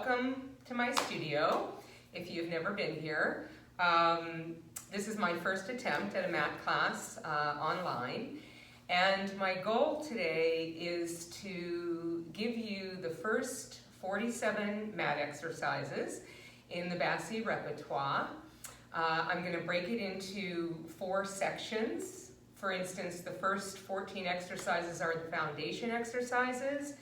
welcome to my studio if you've never been here. This is my first attempt at a mat class online, and my goal today is to give you the first 47 mat exercises in the BASI repertoire. I'm going to break it into 4 sections. For instance, the first 14 exercises are the foundation exercises.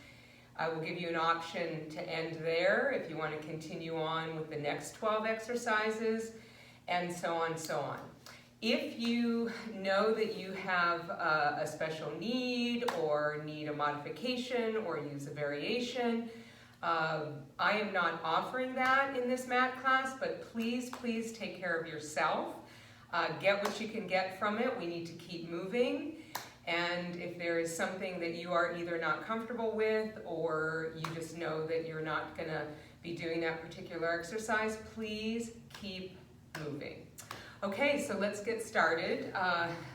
I will give you an option to end there if you want to continue on with the next 12 exercises, and so on, so on. If you know that you have a special need or need a modification or use a variation, I am not offering that in this mat class, but please take care of yourself. Get what you can get from it. We need to keep moving. And if there is something that you are either not comfortable with or you just know that you're not going to be doing that particular exercise, please keep moving. Okay, so let's get started.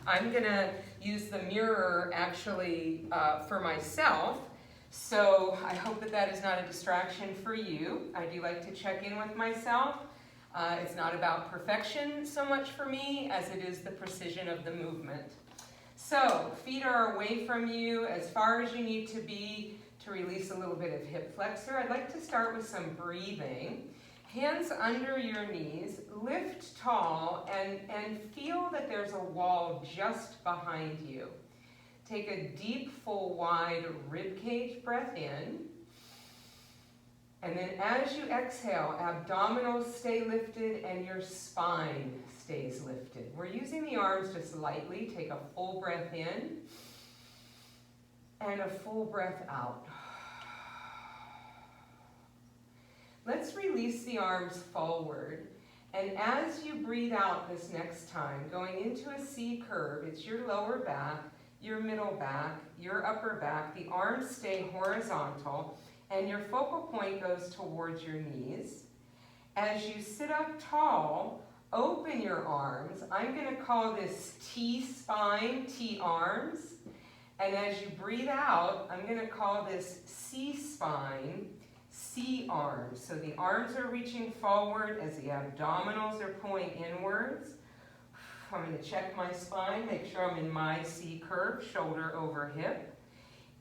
I'm going to use the mirror actually for myself, so I hope that that is not a distraction for you. I do like to check in with myself. It's not about perfection so much for me as it is the precision of the movement. So, feet are away from you as far as you need to be to release a little bit of hip flexor. I'd like to start with some breathing. Hands under your knees, lift tall, and feel that there's a wall just behind you. Take a deep, full, wide ribcage breath in. And then as you exhale, abdominals stay lifted and your spine stays lifted. We're using the arms just lightly. Take a full breath in and a full breath out. Let's release the arms forward. And as you breathe out this next time, going into a C curve, it's your lower back, your middle back, your upper back. The arms stay horizontal and your focal point goes towards your knees. As you sit up tall, open your arms. I'm going to call this T-spine, T-arms. And as you breathe out, I'm going to call this C-spine, C-arms. So the arms are reaching forward as the abdominals are pulling inwards. I'm going to check my spine, make sure I'm in my C curve, shoulder over hip.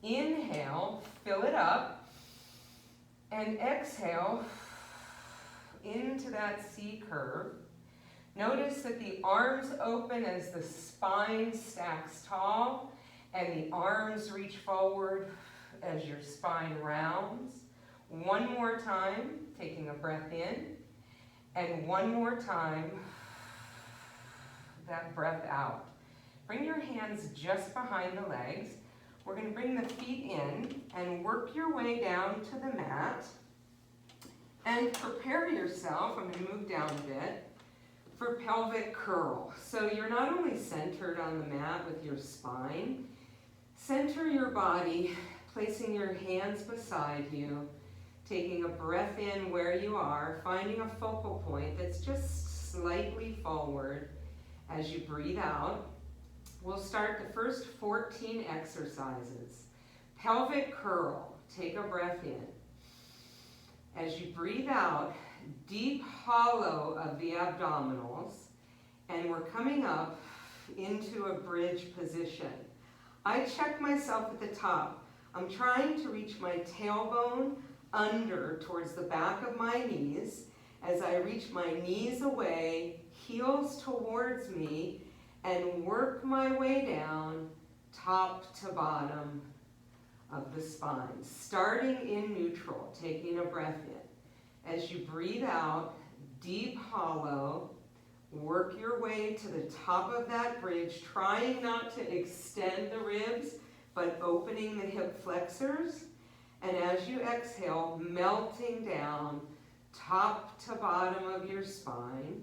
Inhale, fill it up. And exhale into that C curve. Notice that the arms open as the spine stacks tall and the arms reach forward as your spine rounds. One more time, taking a breath in, and one more time, that breath out. Bring your hands just behind the legs. We're going to bring the feet in and work your way down to the mat. And prepare yourself, I'm going to move down a bit, for pelvic curl. So you're not only centered on the mat with your spine, center your body, placing your hands beside you, taking a breath in where you are, finding a focal point that's just slightly forward. As you breathe out, we'll start the first 14 exercises. Pelvic curl, take a breath in. As you breathe out, deep hollow of the abdominals, and we're coming up into a bridge position. I check myself at the top. I'm trying to reach my tailbone under towards the back of my knees. As I reach my knees away, heels towards me, and work my way down, top to bottom of the spine. Starting in neutral, taking a breath in. As you breathe out, deep hollow, work your way to the top of that bridge, trying not to extend the ribs, but opening the hip flexors. And as you exhale, melting down, top to bottom of your spine,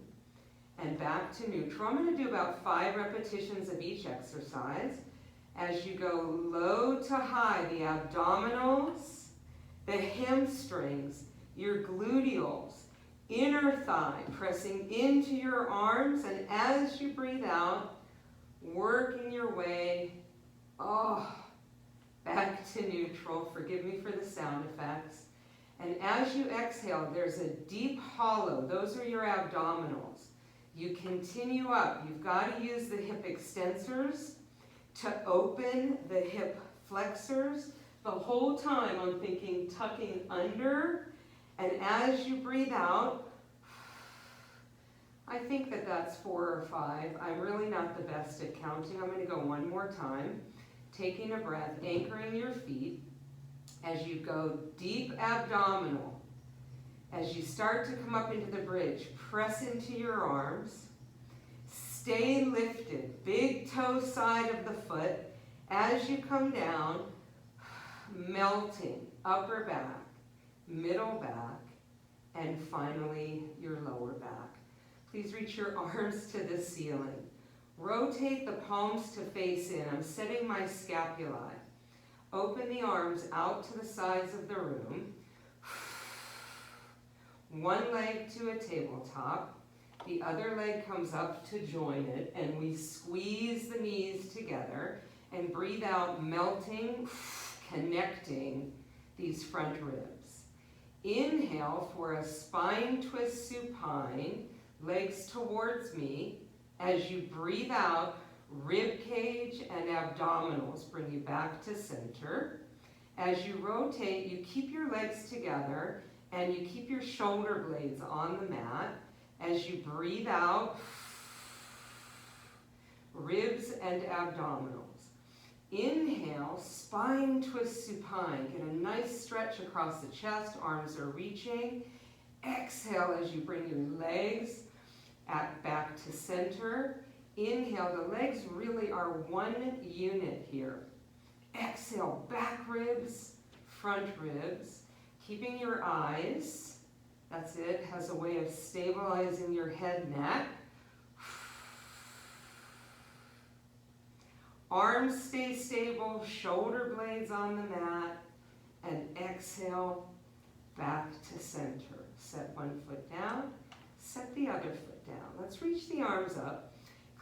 and back to neutral. I'm going to do about 5 repetitions of each exercise. As you go low to high, the abdominals, the hamstrings, your gluteals, inner thigh, pressing into your arms, and as you breathe out, working your way, back to neutral. Forgive me for the sound effects. And as you exhale, there's a deep hollow. Those are your abdominals. You continue up. You've got to use the hip extensors to open the hip flexors. The whole time I'm thinking tucking under, and as you breathe out, I think that that's 4 or 5. I'm really not the best at counting. I'm going to go one more time. Taking a breath, anchoring your feet. As you go deep abdominal, as you start to come up into the bridge, press into your arms. Stay lifted, big toe side of the foot. As you come down, melting, upper back, middle back, and finally your lower back. Please reach your arms to the ceiling. Rotate the palms to face in. I'm setting my scapulae. Open the arms out to the sides of the room. One leg to a tabletop. The other leg comes up to join it, and we squeeze the knees together and breathe out, melting, connecting these front ribs. Inhale for a spine twist supine, legs towards me. As you breathe out, rib cage and abdominals bring you back to center. As you rotate, you keep your legs together and you keep your shoulder blades on the mat. As you breathe out, ribs and abdominals. Inhale, spine twist supine. Get a nice stretch across the chest, arms are reaching. Exhale as you bring your legs back to center. Inhale, the legs really are one unit here. Exhale, back ribs, front ribs. Keeping your eyes, that's it, has a way of stabilizing your head, neck. Arms stay stable, shoulder blades on the mat, and exhale, back to center. Set one foot down, set the other foot down. Let's reach the arms up.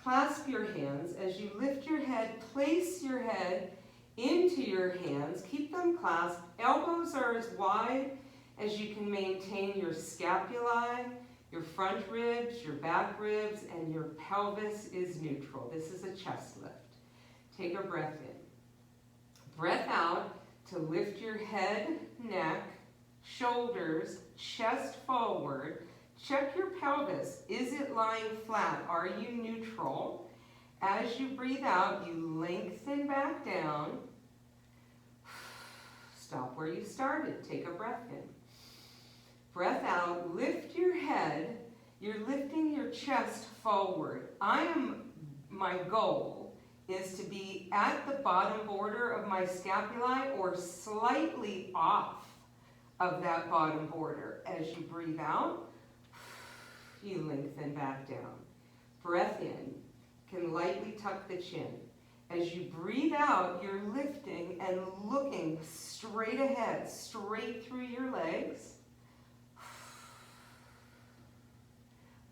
Clasp your hands. As you lift your head, place your head into your hands. Keep them clasped. Elbows are as wide as you can maintain your scapulae, your front ribs, your back ribs, and your pelvis is neutral. This is a chest lift. Take a breath in. Breath out to lift your head, neck, shoulders, chest forward. Check your pelvis. Is it lying flat? Are you neutral? As you breathe out, you lengthen back down. Stop where you started. Take a breath in. Breath out. Lift your head. You're lifting your chest forward. My goal is to be at the bottom border of my scapulae or slightly off of that bottom border. As you breathe out, you lengthen back down. Breath in, can lightly tuck the chin. As you breathe out, you're lifting and looking straight ahead, straight through your legs.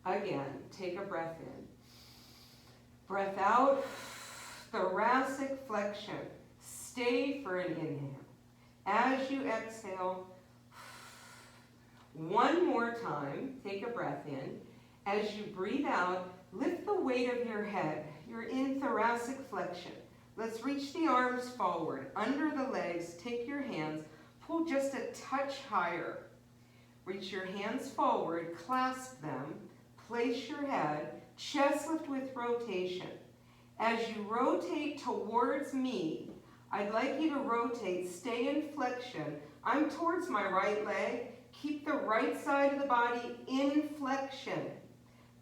Again, take a breath in. Breath out, thoracic flexion. Stay for an inhale. As you exhale, one more time, take a breath in. As you breathe out, lift the weight of your head. You're in thoracic flexion. Let's reach the arms forward, under the legs, take your hands, pull just a touch higher. Reach your hands forward, clasp them, place your head, chest lift with rotation. As you rotate towards me, I'd like you to rotate, stay in flexion. I'm towards my right leg. Keep the right side of the body in flexion.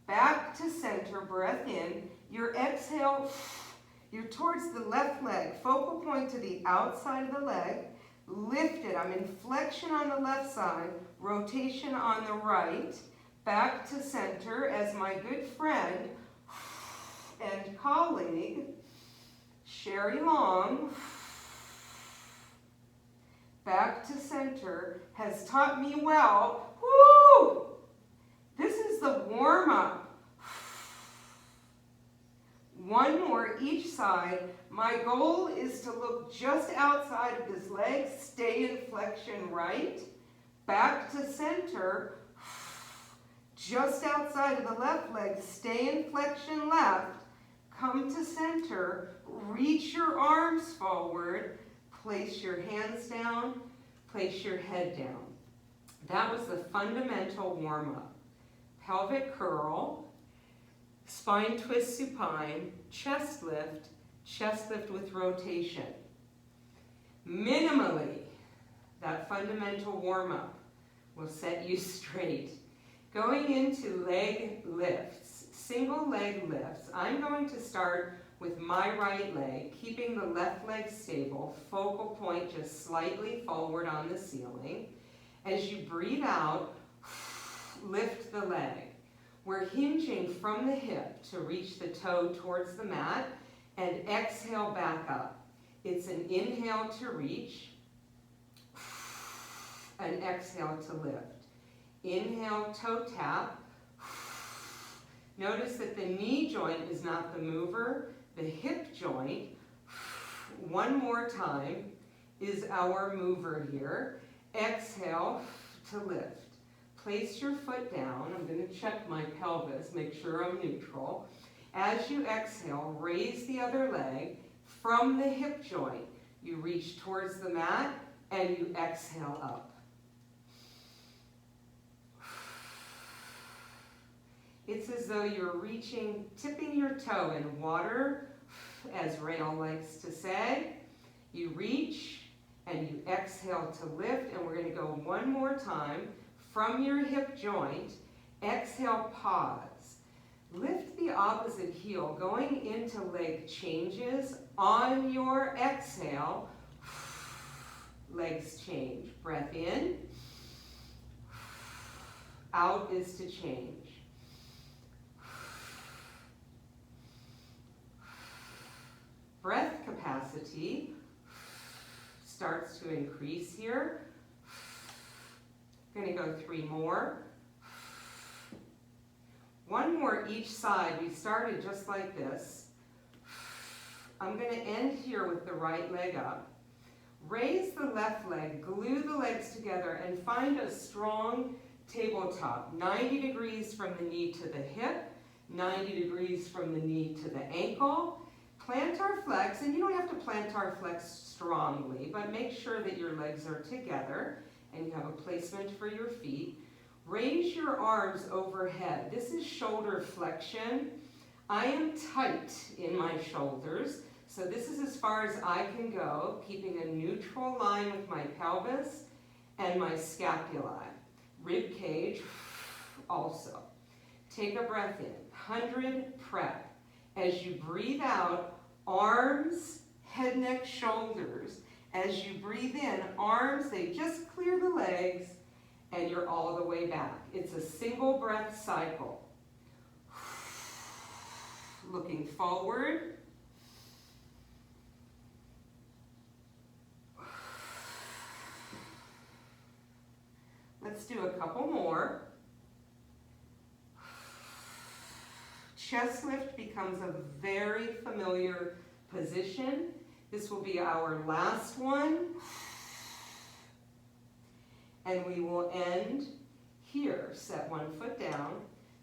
Back to center, breath in. Your exhale, you're towards the left leg. Focal point to the outside of the leg. Lift it. I'm in flexion on the left side, rotation on the right. Back to center as my good friend and colleague, Sherry Long, back to center, has taught me well. Woo! This is the warm-up. One more each side. My goal is to look just outside of this leg, stay in flexion right, back to center, just outside of the left leg, stay in flexion left, come to center, reach your arms forward, place your hands down, place your head down. That was the fundamental warm-up. Pelvic curl, spine twist supine, chest lift with rotation. Minimally, that fundamental warm-up will set you straight. Going into leg lifts, single leg lifts, I'm going to start with my right leg, keeping the left leg stable, focal point just slightly forward on the ceiling. As you breathe out, lift the leg. We're hinging from the hip to reach the toe towards the mat and exhale back up. It's an inhale to reach, an exhale to lift. Inhale, toe tap. Notice that the knee joint is not the mover, the hip joint, one more time, is our mover here. Exhale to lift. Place your foot down. I'm going to check my pelvis, make sure I'm neutral. As you exhale, raise the other leg from the hip joint. You reach towards the mat and you exhale up. It's as though you're reaching, tipping your toe in water, as Rail likes to say. You reach and you exhale to lift, and we're going to go one more time. From your hip joint, exhale, pause. Lift the opposite heel, going into leg changes. On your exhale, legs change. Breath in, out is to change. Breath capacity starts to increase here. Going to go 3 more. 1 more each side. We started just like this. I'm going to end here with the right leg up. Raise the left leg, glue the legs together, and find a strong tabletop. 90 degrees from the knee to the hip, 90 degrees from the knee to the ankle. Plantar flex, and you don't have to plantar flex strongly, but make sure that your legs are together and you have a placement for your feet. Raise your arms overhead. This is shoulder flexion. I am tight in my shoulders, so this is as far as I can go, keeping a neutral line with my pelvis and my scapulae. Rib cage also. Take a breath in. 100 prep. As you breathe out, arms, head, neck, shoulders. As you breathe in, arms, they just clear the legs, and you're all the way back. It's a single breath cycle. Looking forward. Let's do a couple more. Chest lift becomes a very familiar position. This will be our last one. And we will end here. Set one foot down,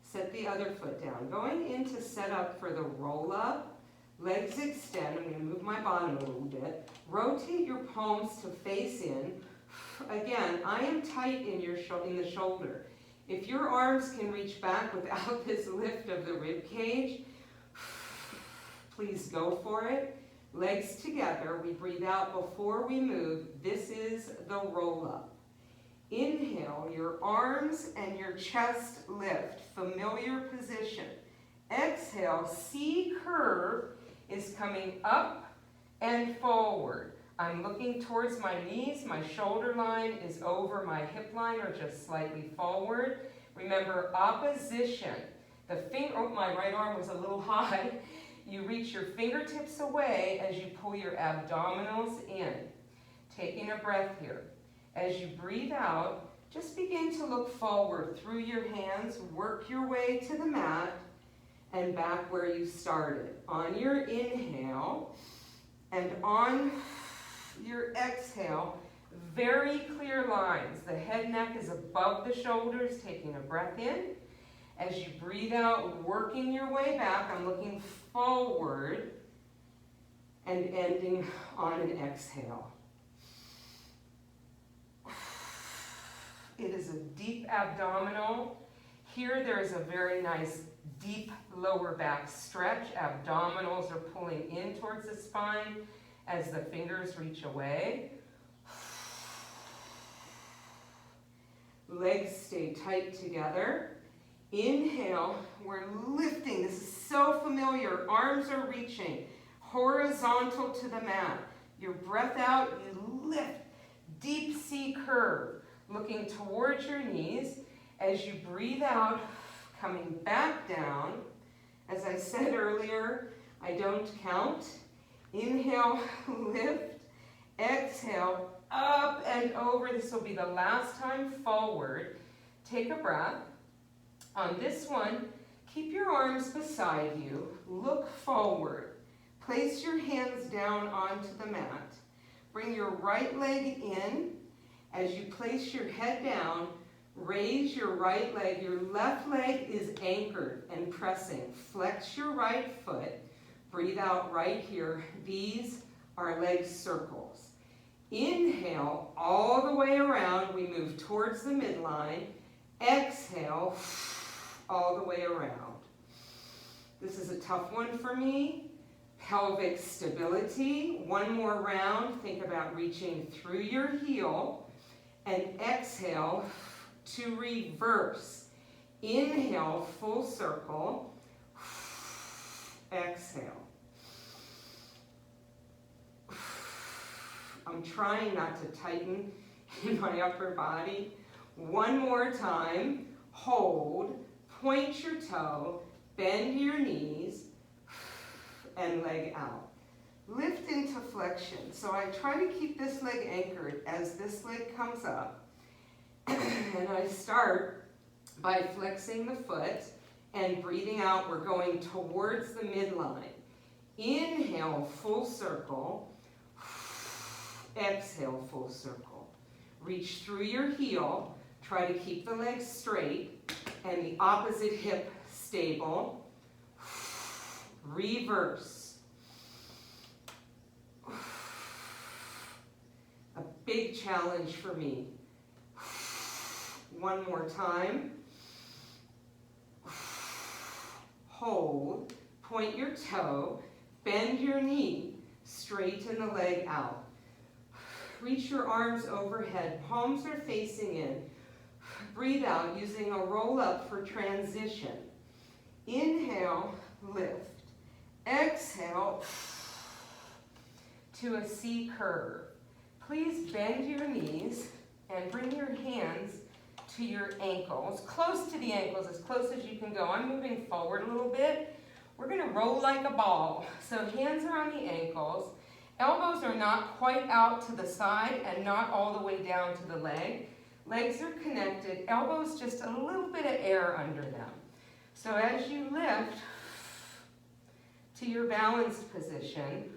set the other foot down. Going into setup for the roll up, legs extend. I'm going to move my bottom a little bit. Rotate your palms to face in. Again, I am tight in the shoulder. If your arms can reach back without this lift of the rib cage, please go for it. Legs together, we breathe out before we move. This is the roll up. Inhale, your arms and your chest lift, familiar position. Exhale, C curve is coming up and forward. I'm looking towards my knees. My shoulder line is over my hip line or just slightly forward. Remember, opposition. My right arm was a little high. You reach your fingertips away as you pull your abdominals in. Taking a breath here. As you breathe out, just begin to look forward through your hands. Work your way to the mat and back where you started. On your inhale and on your exhale, Very clear lines. The head neck is above the shoulders, taking a breath in. As you breathe out, working your way back, I'm looking forward and ending on an exhale. It is a deep abdominal. Here there is a very nice deep lower back stretch. Abdominals are pulling in towards the spine as the fingers reach away. Legs stay tight together. Inhale, we're lifting. This is so familiar. Arms are reaching horizontal to the mat. Your breath out, you lift. Deep C curve, looking towards your knees. As you breathe out, coming back down. As I said earlier, I don't count. Inhale, lift. Exhale, up and over. This will be the last time forward. Take a breath. On this one, keep your arms beside you. Look forward. Place your hands down onto the mat. Bring your right leg in. As you place your head down, raise your right leg. Your left leg is anchored and pressing. Flex your right foot. Breathe out right here. These are leg circles. Inhale all the way around. We move towards the midline. Exhale all the way around. This is a tough one for me. Pelvic stability. One more round. Think about reaching through your heel. And exhale to reverse. Inhale, full circle. Exhale. I'm trying not to tighten in my upper body. One more time. Hold. Point your toe. Bend your knees. And leg out. Lift into flexion. So I try to keep this leg anchored as this leg comes up. And I start by flexing the foot and breathing out. We're going towards the midline. Inhale, full circle. Exhale, full circle. Reach through your heel. Try to keep the legs straight and the opposite hip stable. Reverse. A big challenge for me. One more time. Hold. Point your toe. Bend your knee. Straighten the leg out. Reach your arms overhead. Palms are facing in. Breathe out using a roll up for transition. Inhale, lift. Exhale to a C curve. Please bend your knees and bring your hands to your ankles, close to the ankles, as close as you can go. I'm moving forward a little bit. We're going to roll like a ball. So hands are on the ankles. Elbows are not quite out to the side and not all the way down to the leg. Legs are connected. Elbows just a little bit of air under them. So as you lift to your balanced position,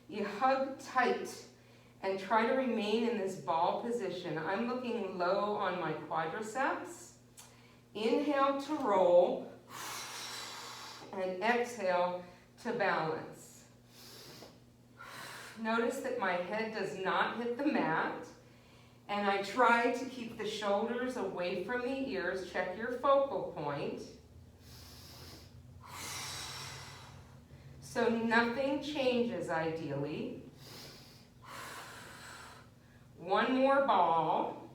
you hug tight and try to remain in this ball position. I'm looking low on my quadriceps. Inhale to roll and exhale to balance. Notice that my head does not hit the mat, and I try to keep the shoulders away from the ears. Check your focal point. So nothing changes ideally. One more ball,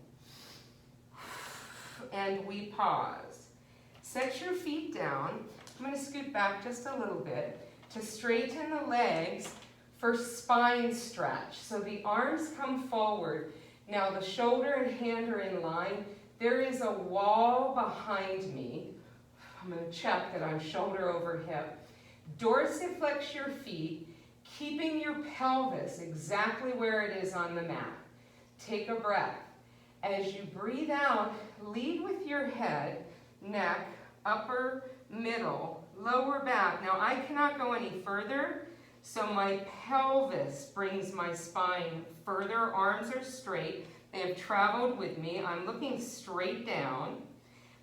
and we pause. Set your feet down. I'm going to scoot back just a little bit to straighten the legs for spine stretch. So the arms come forward. Now the shoulder and hand are in line. There is a wall behind me. I'm going to check that I'm shoulder over hip. Dorsiflex your feet, keeping your pelvis exactly where it is on the mat. Take a breath. As you breathe out, lead with your head, neck, upper, middle, lower back. Now I cannot go any further So my pelvis brings my spine further. Arms are straight. They have traveled with me. I'm looking straight down.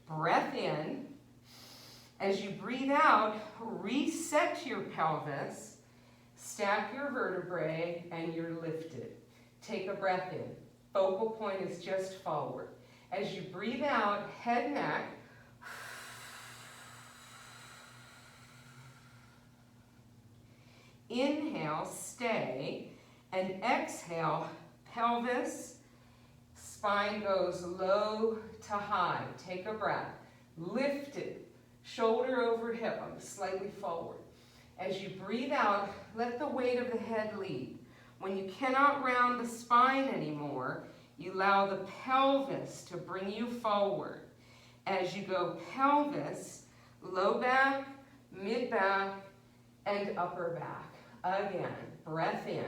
Breath in. As you breathe out, reset your pelvis, stack your vertebrae, and you're lifted. Take a breath in. Focal point is just forward. As you breathe out, head, neck. Inhale, stay, and exhale, pelvis, spine goes low to high. Take a breath. Lifted, shoulder over hip, I'm slightly forward. As you breathe out, let the weight of the head lead. When you cannot round the spine anymore, you allow the pelvis to bring you forward. As you go pelvis, low back, mid back, and upper back. Again, breath in,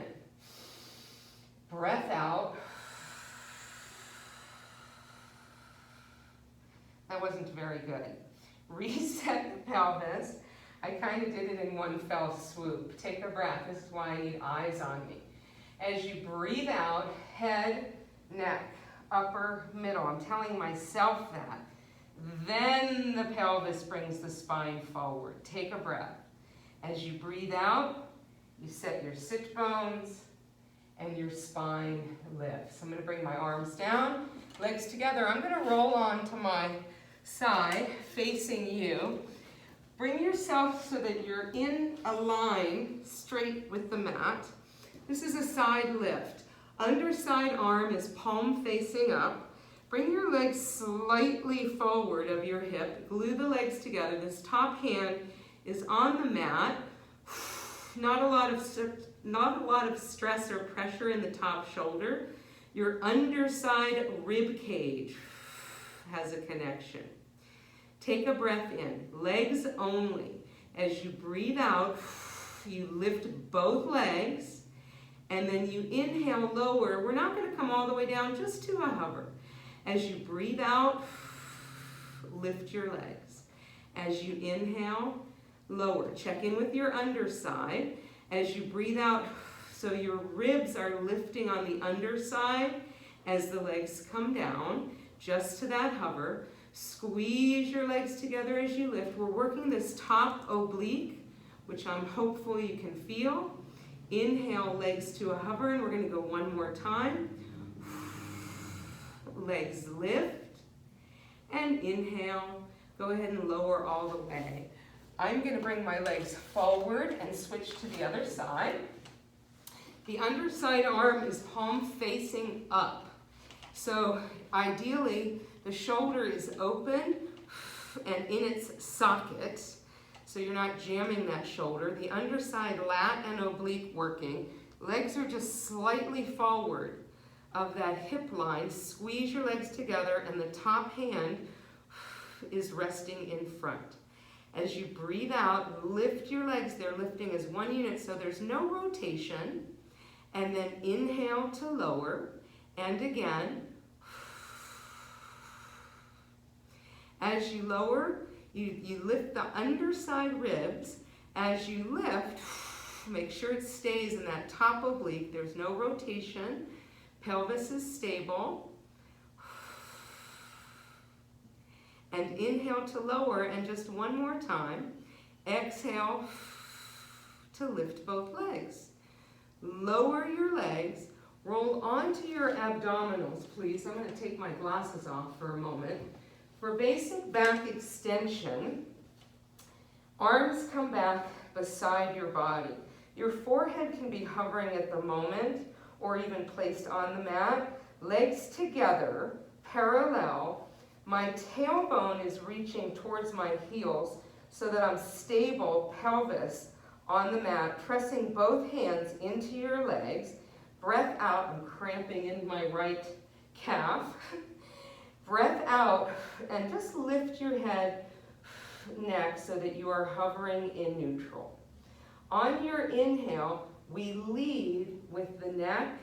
breath out. That wasn't very good. Reset the pelvis. I kind of did it in one fell swoop. Take a breath. This is why I need eyes on me. As you breathe out, head, neck, upper, middle. I'm telling myself that. Then the pelvis brings the spine forward. Take a breath. As you breathe out, you set your sit bones and your spine lifts. I'm going to bring my arms down, legs together. I'm going to roll on to my side, facing you. Bring yourself so that you're in a line straight with the mat. This is a side lift. Underside arm is palm facing up. Bring your legs slightly forward of your hip. Glue the legs together. This top hand is on the mat. Not a lot of stress or pressure in the top shoulder. Your underside rib cage has a connection. Take a breath in, legs only. As you breathe out, you lift both legs, and then you inhale lower. We're not going to come all the way down, just to a hover. As you breathe out, lift your legs. As you inhale, lower. Check in with your underside. As you breathe out, so your ribs are lifting on the underside as the legs come down, just to that hover. Squeeze your legs together as you lift. We're working this top oblique, which I'm hopeful you can feel. Inhale, legs to a hover, and we're going to go one more time. Legs lift, and inhale. Go ahead and lower all the way. I'm going to bring my legs forward and switch to the other side. The underside arm is palm facing up. So ideally, the shoulder is open and in its socket, so you're not jamming that shoulder. The underside lat and oblique working. Legs are just slightly forward of that hip line. Squeeze your legs together, and the top hand is resting in front. As you breathe out, lift your legs. They're lifting as one unit, so there's no rotation. And then inhale to lower, and again. As you lower, you lift the underside ribs. As you lift, make sure it stays in that top oblique. There's no rotation. Pelvis is stable. And inhale to lower, and just one more time. Exhale to lift both legs. Lower your legs. Roll onto your abdominals, please. I'm going to take my glasses off for a moment. For basic back extension, arms come back beside your body. Your forehead can be hovering at the moment or even placed on the mat. Legs together, parallel. My tailbone is reaching towards my heels so that I'm stable, pelvis on the mat, pressing both hands into your legs. Breath out, I'm cramping in my right calf. Breath out, and just lift your head, neck, so that you are hovering in neutral. On your inhale, we lead with the neck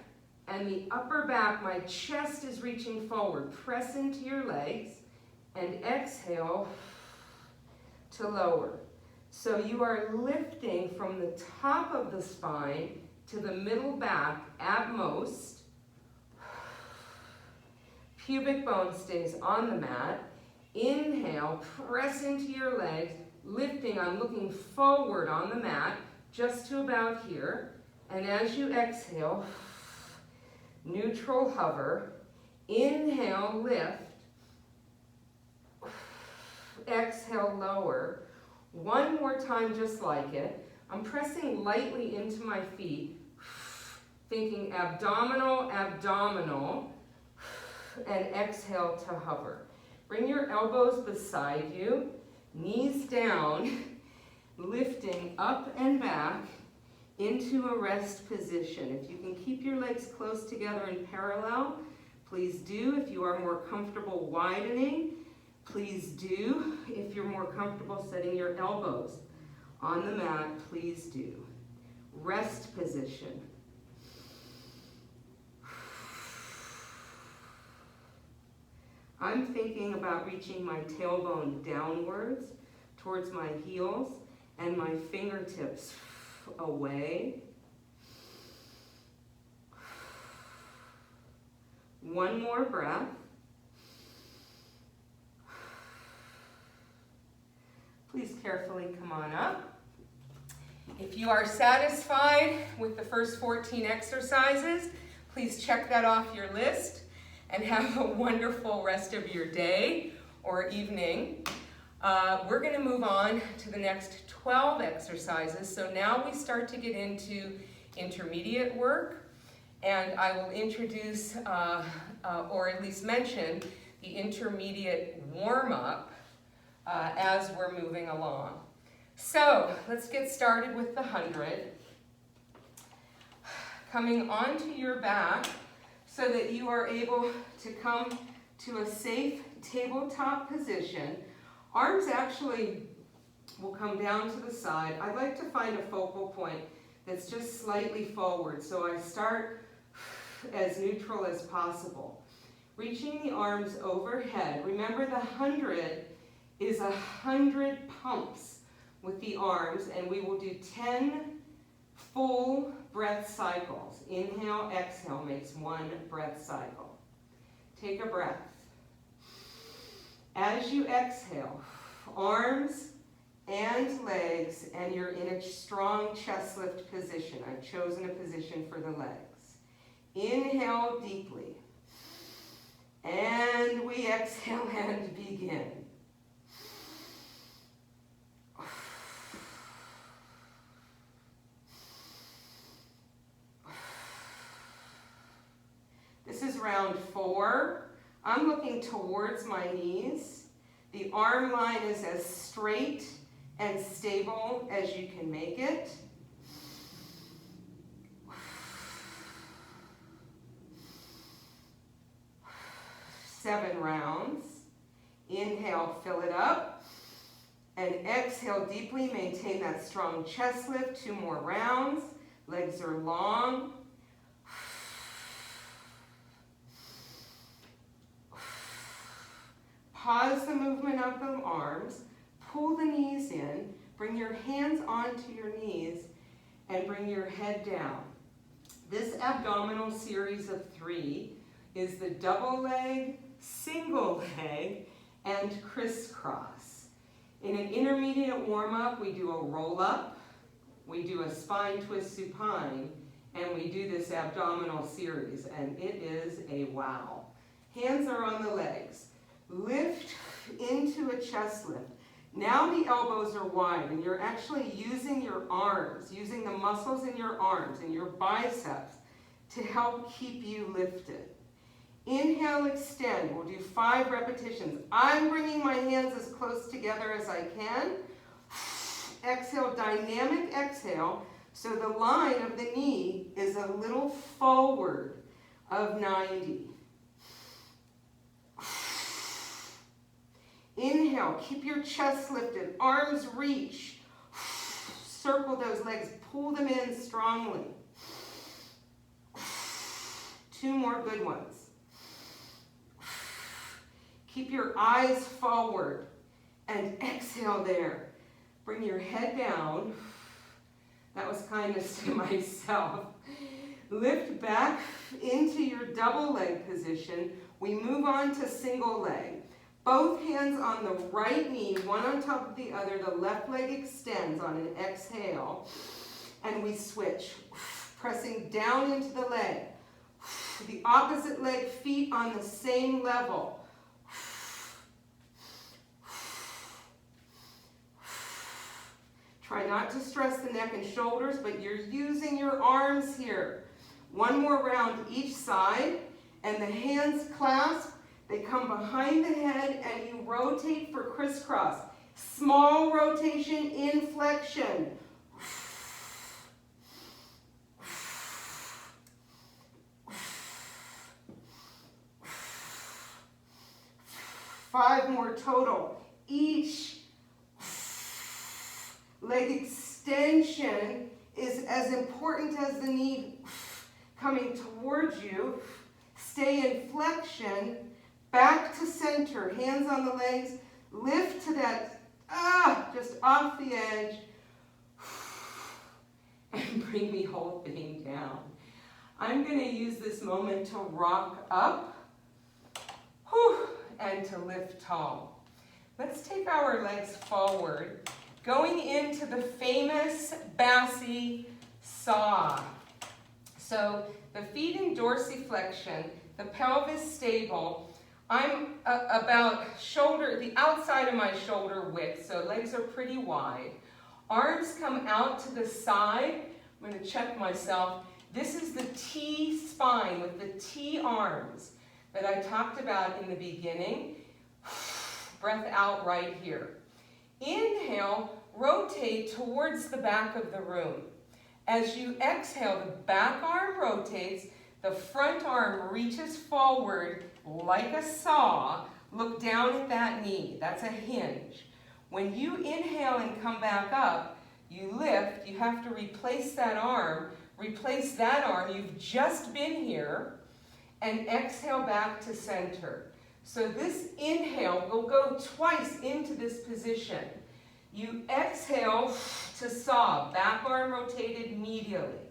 and the upper back. My chest is reaching forward. Press into your legs, and exhale to lower. So you are lifting from the top of the spine to the middle back at most. Pubic bone stays on the mat. Inhale, press into your legs, lifting, I'm looking forward on the mat, just to about here. And as you exhale, neutral hover. Inhale, lift. Exhale, lower. One more time just like it. I'm pressing lightly into my feet, thinking abdominal, abdominal, and exhale to hover. Bring your elbows beside you, knees down, lifting up and back into a rest position. If you can keep your legs close together in parallel, please do. If you are more comfortable widening, please do. If you're more comfortable setting your elbows on the mat, please do. Rest position. I'm thinking about reaching my tailbone downwards towards my heels and my fingertips away. One more breath. Please carefully come on up. If you are satisfied with the first 14 exercises, please check that off your list and have a wonderful rest of your day or evening. We're going to move on to the next 12 exercises. So now we start to get into intermediate work, and I will introduce, or at least mention, the intermediate warm-up as we're moving along. So let's get started with the 100. Coming onto your back so that you are able to come to a safe tabletop position. Arms actually will come down to the side. I like to find a focal point that's just slightly forward, so I start as neutral as possible. Reaching the arms overhead. Remember, the 100 is 100 pumps with the arms, and we will do 10 full breath cycles. Inhale, exhale makes one breath cycle. Take a breath. As you exhale, arms and legs, and you're in a strong chest lift position. I've chosen a position for the legs. Inhale deeply. And we exhale and begin. This is round 4. I'm looking towards my knees. The arm line is as straight and stable as you can make it. Seven rounds. Inhale, fill it up. And exhale deeply, maintain that strong chest lift. 2 more rounds. Legs are long. Pause the movement of the arms, pull the knees in, bring your hands onto your knees, and bring your head down. This abdominal series of 3 is the double leg, single leg, and crisscross. In an intermediate warm-up, we do a roll-up, we do a spine twist supine, and we do this abdominal series, and it is a wow. Hands are on the legs. Lift into a chest lift. Now the elbows are wide, and you're actually using your arms, using the muscles in your arms and your biceps to help keep you lifted. Inhale, extend. We'll do 5 repetitions. I'm bringing my hands as close together as I can. Exhale, dynamic exhale, so the line of the knee is a little forward of 90. Inhale, keep your chest lifted, arms reach. Circle those legs, pull them in strongly. 2 more good ones. Keep your eyes forward and exhale there. Bring your head down. That was kindness to myself. Lift back into your double leg position. We move on to single leg. Both hands on the right knee, one on top of the other. The left leg extends on an exhale. And we switch, pressing down into the leg. The opposite leg, feet on the same level. Try not to stress the neck and shoulders, but you're using your arms here. One more round each side, and the hands clasp. They come behind the head, and you rotate for crisscross. Small rotation in flexion. 5 more total. Each leg extension is as important as the knee coming towards you. Stay in flexion, back to center, hands on the legs, lift to that, just off the edge, and bring the whole thing down. I'm going to use this moment to rock up, and to lift tall. Let's take our legs forward, going into the famous BASI saw. So the feet in dorsiflexion, the pelvis stable. I'm about the outside of my shoulder width, so legs are pretty wide. Arms come out to the side. I'm going to check myself. This is the T spine with the T arms that I talked about in the beginning. Breath out right here. Inhale, rotate towards the back of the room. As you exhale, the back arm rotates, the front arm reaches forward like a saw. Look down at that knee. That's a hinge. When you inhale and come back up, you lift. You have to replace that arm. Replace that arm. You've just been here. And exhale back to center. So this inhale will go twice into this position. You exhale to saw, back arm rotated medially.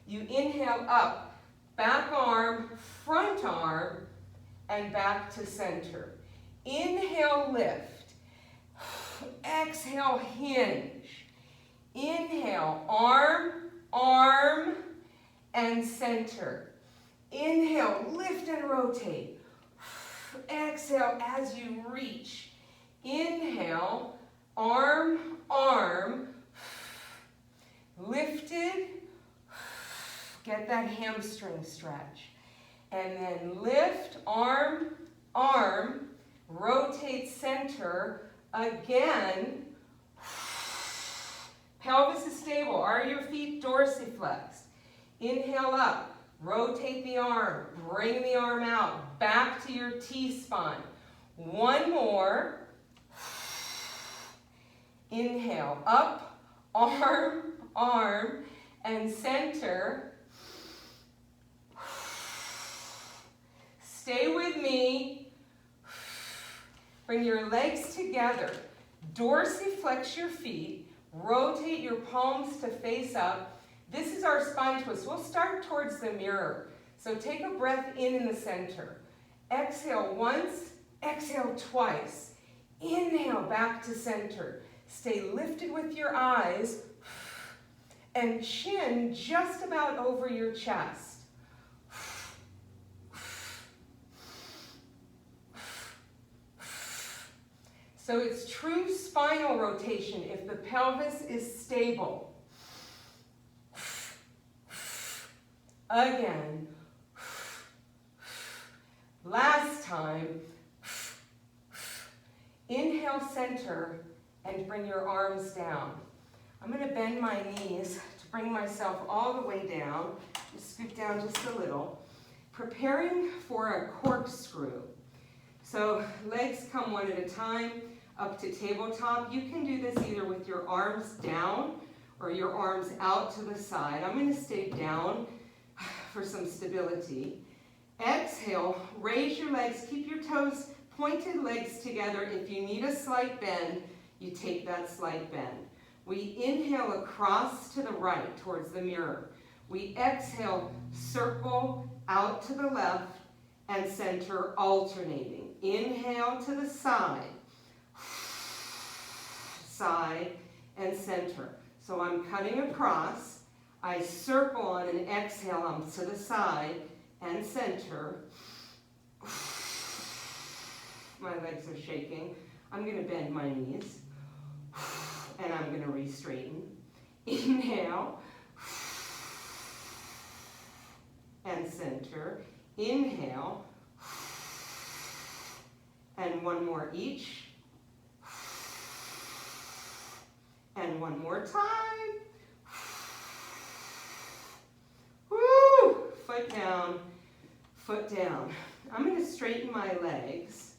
You inhale up, back arm, front arm, and back to center. Inhale, lift. Exhale, hinge. Inhale, arm, arm, and center. Inhale, lift and rotate. Exhale as you reach. Inhale, arm, arm, lifted. Get that hamstring stretch. And then lift, arm, arm, rotate center. Again, pelvis is stable. Are your feet dorsiflexed? Inhale up. Rotate the arm, bring the arm out, back to your T-spine. One more. Inhale, up, arm, arm, and center. Stay with me. Bring your legs together. Dorsiflex your feet. Rotate your palms to face up. This is our spine twist. We'll start towards the mirror. So take a breath in the center. Exhale once, exhale twice. Inhale back to center. Stay lifted with your eyes and chin just about over your chest. So it's true spinal rotation if the pelvis is stable. Again. Last time. Inhale, center, and bring your arms down. I'm going to bend my knees to bring myself all the way down. Just scoot down just a little. Preparing for a corkscrew. So legs come one at a time up to tabletop. You can do this either with your arms down or your arms out to the side. I'm going to stay down for some stability. Exhale, raise your legs, keep your toes, pointed legs together. If you need a slight bend, you take that slight bend. We inhale across to the right towards the mirror. We exhale, circle out to the left and center, alternating. Inhale to the side, side and center. So I'm cutting across, I circle on an exhale, I'm to the side and center. My legs are shaking. I'm going to bend my knees and I'm going to re-straighten. Inhale and center. Inhale and one more each. And one more time. Woo! Foot down, foot down. I'm going to straighten my legs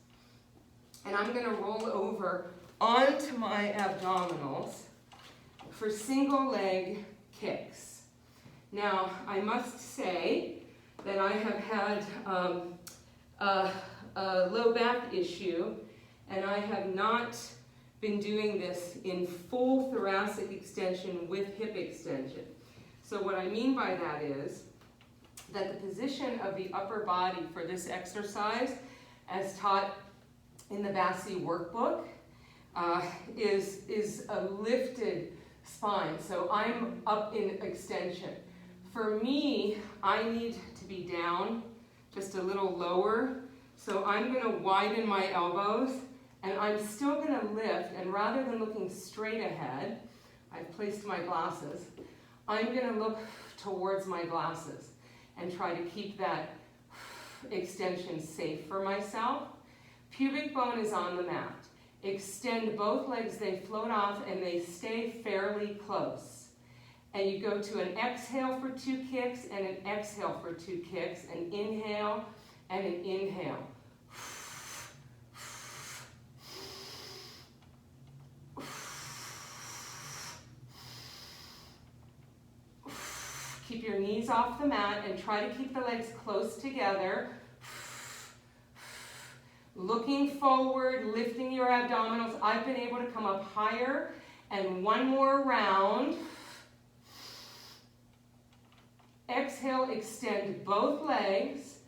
and I'm going to roll over onto my abdominals for single leg kicks. Now, I must say that I have had a low back issue and I have not been doing this in full thoracic extension with hip extension. So what I mean by that is that the position of the upper body for this exercise, as taught in the BASI workbook, is a lifted spine. So I'm up in extension. For me, I need to be down just a little lower. So I'm going to widen my elbows and I'm still going to lift, and rather than looking straight ahead, I've placed my glasses, I'm going to look towards my glasses and try to keep that extension safe for myself. Pubic bone is on the mat. Extend both legs, they float off and they stay fairly close. And you go to an exhale for 2 kicks and an exhale for 2 kicks, an inhale and an inhale. Keep your knees off the mat and try to keep the legs close together. Looking forward, lifting your abdominals. I've been able to come up higher, and one more round. Exhale, extend both legs.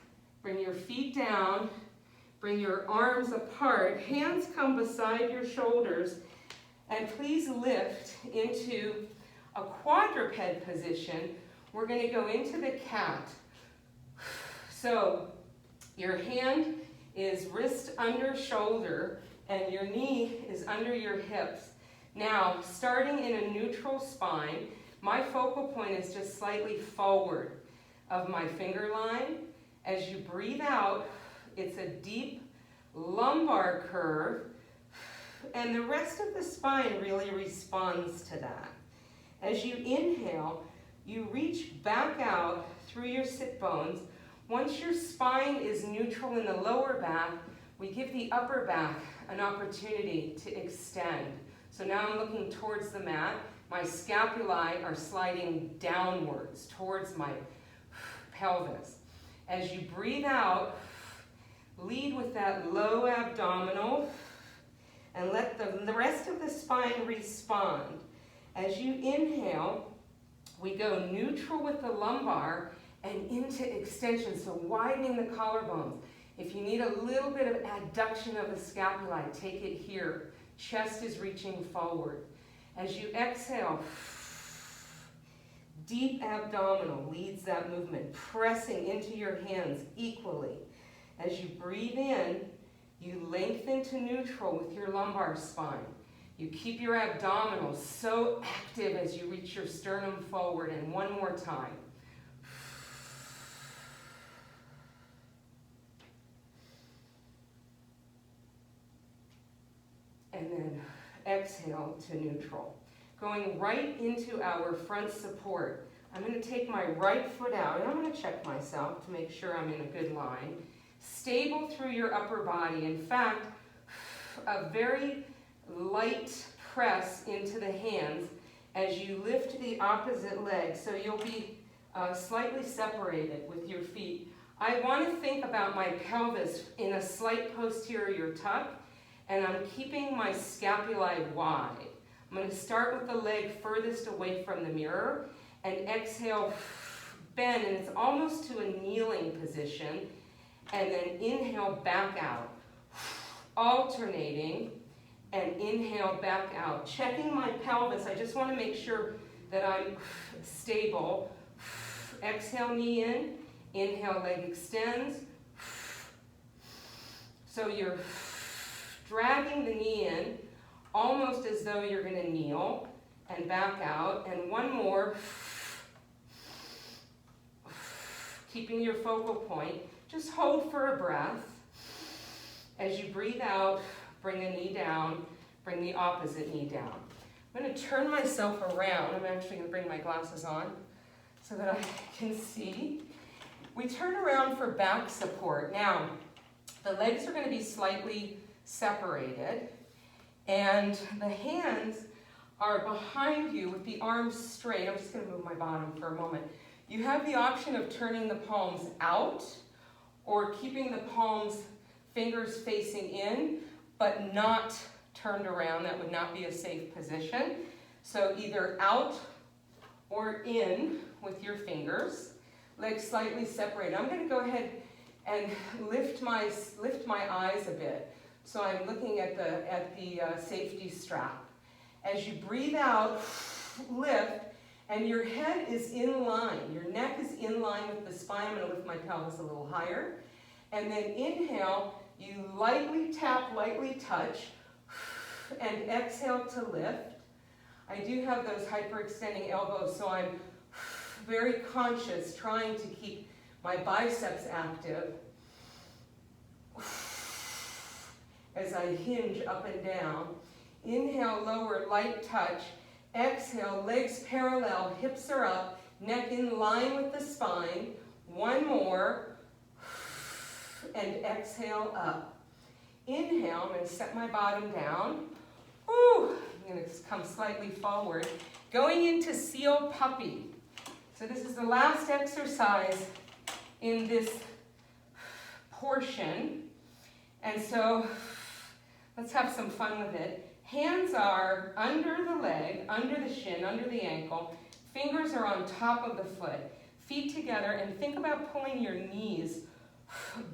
Bring your feet down. Bring your arms apart. Hands come beside your shoulders. And please lift into a quadruped position. We're going to go into the cat. So your hand is wrist under shoulder and your knee is under your hips. Now, starting in a neutral spine, my focal point is just slightly forward of my finger line. As you breathe out, it's a deep lumbar curve, and the rest of the spine really responds to that. As you inhale, you reach back out through your sit bones. Once your spine is neutral in the lower back, we give the upper back an opportunity to extend. So now I'm looking towards the mat. My scapulae are sliding downwards towards my pelvis. As you breathe out, lead with that low abdominal and let the rest of the spine respond. As you inhale, we go neutral with the lumbar and into extension, so widening the collarbones. If you need a little bit of adduction of the scapulae, take it here. Chest is reaching forward. As you exhale, deep abdominal leads that movement, pressing into your hands equally. As you breathe in, you lengthen to neutral with your lumbar spine. You keep your abdominals so active as you reach your sternum forward, and one more time. And then exhale to neutral. Going right into our front support. I'm going to take my right foot out, and I'm going to check myself to make sure I'm in a good line. Stable through your upper body. In fact, a very light press into the hands as you lift the opposite leg, so you'll be slightly separated with your feet. I want to think about my pelvis in a slight posterior tuck, and I'm keeping my scapulae wide. I'm going to start with the leg furthest away from the mirror and exhale, bend, and it's almost to a kneeling position, and then inhale back out, alternating, and inhale back out. Checking my pelvis, I just want to make sure that I'm stable. Exhale, knee in, inhale, leg extends. So you're dragging the knee in, almost as though you're going to kneel, and back out. And one more. Keeping your focal point. Just hold for a breath. As you breathe out, bring a knee down, bring the opposite knee down. I'm going to turn myself around. I'm actually going to bring my glasses on so that I can see. We turn around for back support. Now, the legs are going to be slightly separated, and the hands are behind you with the arms straight. I'm just going to move my bottom for a moment. You have the option of turning the palms out or keeping the palms, fingers facing in, but not turned around. That would not be a safe position. So either out or in with your fingers, legs slightly separated. I'm going to go ahead and lift my eyes a bit. So I'm looking at the safety strap. As you breathe out, lift, and your head is in line. Your neck is in line with the spine. I'm going to lift my pelvis a little higher. And then inhale, you lightly tap, lightly touch, and exhale to lift. I do have those hyperextending elbows, so I'm very conscious, trying to keep my biceps active as I hinge up and down. Inhale, lower, light touch. Exhale, legs parallel, hips are up, neck in line with the spine. One more, and exhale up. Inhale, I'm going to set my bottom down. Woo! I'm going to come slightly forward. Going into seal puppy. So this is the last exercise in this portion. And so let's have some fun with it. Hands are under the leg, under the shin, under the ankle. Fingers are on top of the foot. Feet together, and think about pulling your knees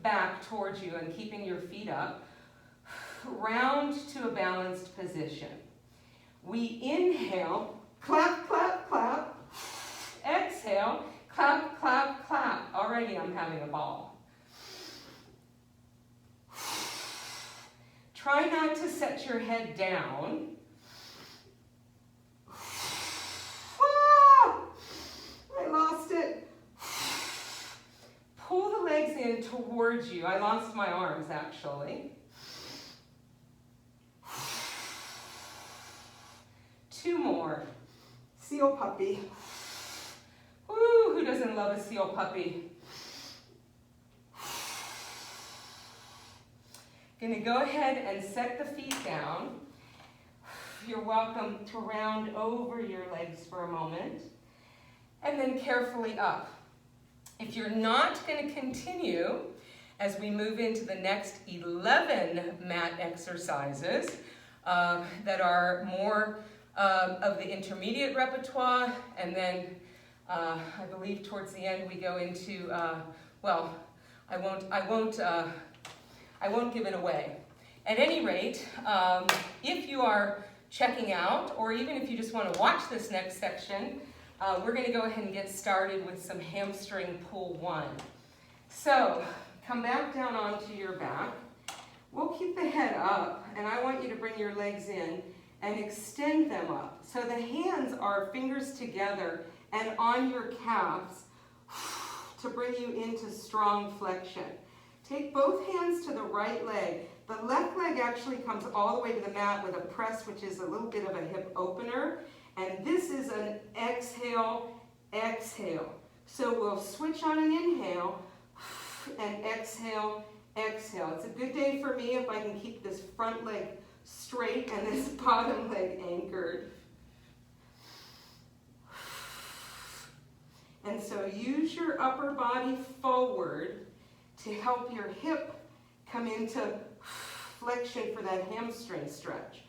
back towards you and keeping your feet up. Round to a balanced position. We inhale, clap, clap, clap. Exhale, clap, clap, clap. Already I'm having a ball. Try not to set your head down. Ah, I lost it. Pull the legs in towards you. I lost my arms, actually. Two more. Seal puppy. Woo, who doesn't love a seal puppy? Going to go ahead and set the feet down. You're welcome to round over your legs for a moment, and then carefully up. If you're not going to continue, as we move into the next 11 mat exercises that are more of the intermediate repertoire, and then I believe towards the end we go into, well, I won't give it away. At any rate, if you are checking out, or even if you just want to watch this next section, we're going to go ahead and get started with some hamstring pull 1. So, come back down onto your back. We'll keep the head up, and I want you to bring your legs in and extend them up. So the hands are fingers together and on your calves to bring you into strong flexion. Take both hands to the right leg. The left leg actually comes all the way to the mat with a press, which is a little bit of a hip opener. And this is an exhale, exhale. So we'll switch on an inhale and exhale, exhale. It's a good day for me if I can keep this front leg straight and this bottom leg anchored. And so use your upper body forward to help your hip come into flexion for that hamstring stretch.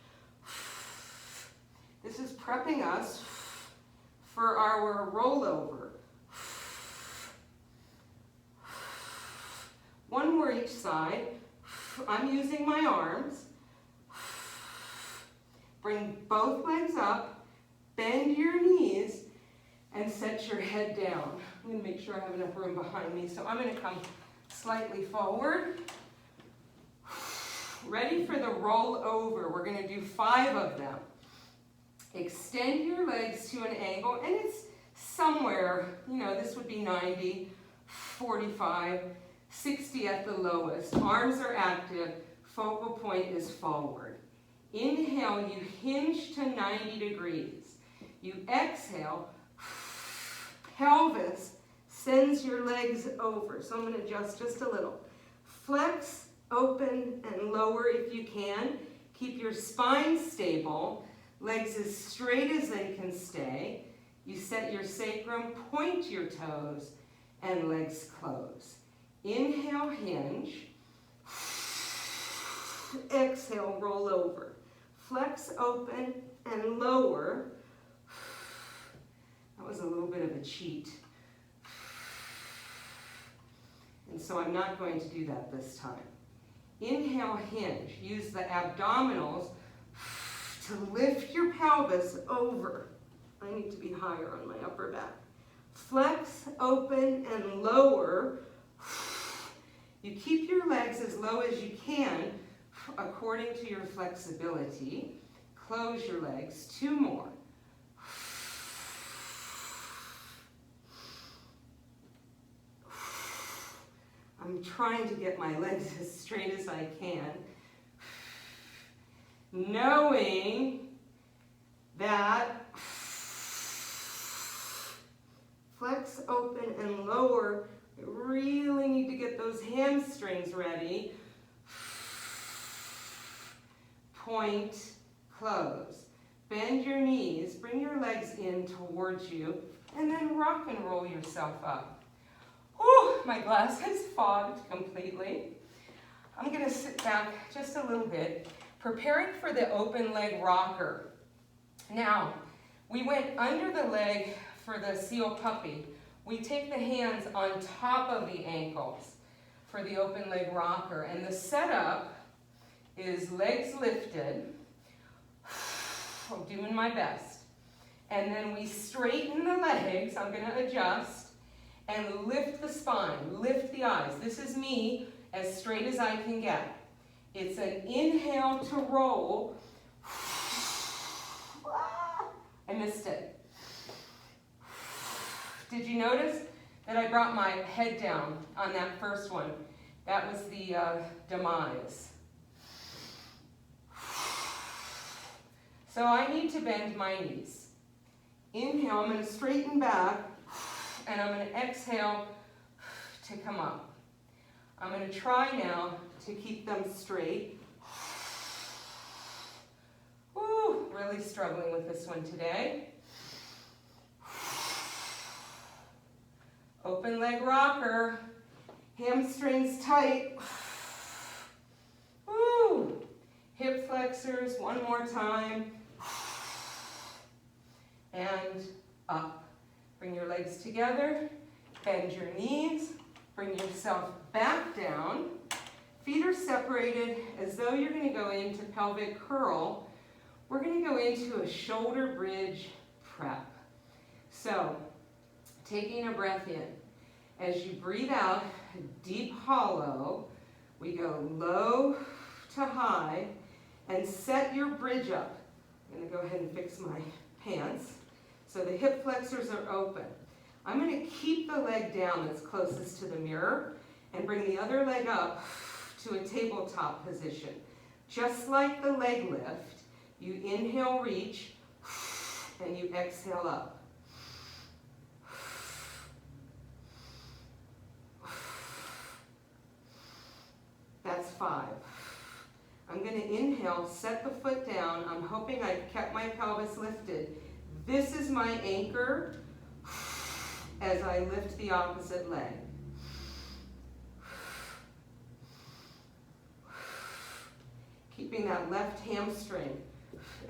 This is prepping us for our rollover. One more each side. I'm using my arms. Bring both legs up, bend your knees, and set your head down. I'm going to make sure I have enough room behind me, so I'm going to come slightly forward. Ready for the roll over. We're going to do 5 of them. Extend your legs to an angle, and it's somewhere, this would be 90, 45, 60 at the lowest. Arms are active, focal point is forward. Inhale, you hinge to 90 degrees. You exhale, pelvis sends your legs over. So I'm going to adjust just a little. Flex, open, and lower if you can. Keep your spine stable, legs as straight as they can stay. You set your sacrum, point your toes, and legs close. Inhale, hinge. Exhale, roll over. Flex, open, and lower. That was a little bit of a cheat. And so I'm not going to do that this time. Inhale, hinge. Use the abdominals to lift your pelvis over. I need to be higher on my upper back. Flex, open, and lower. You keep your legs as low as you can according to your flexibility. Close your legs. 2 more. I'm trying to get my legs as straight as I can, knowing that flex, open, and lower. I really need to get those hamstrings ready. Point, close. Bend your knees, bring your legs in towards you, and then rock and roll yourself up. Whew, my glasses fogged completely. I'm going to sit back just a little bit, preparing for the open leg rocker. Now, we went under the leg for the seal puppy. We take the hands on top of the ankles for the open leg rocker, and the setup is legs lifted. I'm doing my best. And then we straighten the legs. I'm going to adjust and lift the spine, lift the eyes. This is me as straight as I can get. It's an inhale to roll. I missed it. Did you notice that I brought my head down on that first one? That was the demise. So I need to bend my knees. Inhale, I'm going to straighten back, and I'm going to exhale to come up. I'm going to try now to keep them straight. Woo, really struggling with this one today. Open leg rocker, hamstrings tight. Woo, hip flexors, one more time. And up. Bring your legs together, bend your knees, bring yourself back down. Feet are separated as though you're going to go into pelvic curl. We're going to go into a shoulder bridge prep. So, taking a breath in. As you breathe out, deep hollow, we go low to high and set your bridge up. I'm going to go ahead and fix my pants. So the hip flexors are open. I'm going to keep the leg down that's closest to the mirror and bring the other leg up to a tabletop position. Just like the leg lift, you inhale, reach, and you exhale up. That's 5. I'm going to inhale, set the foot down. I'm hoping I've kept my pelvis lifted. This is my anchor as I lift the opposite leg. keeping that left hamstring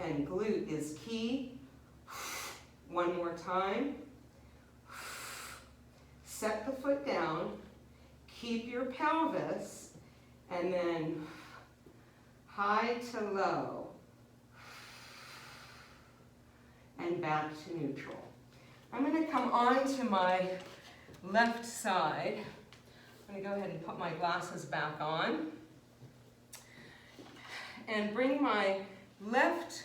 and glute is key. One more time. Set the foot down, keep your pelvis, and then high to low, and back to neutral. I'm going to come on to my left side. I'm going to go ahead and put my glasses back on and bring my left,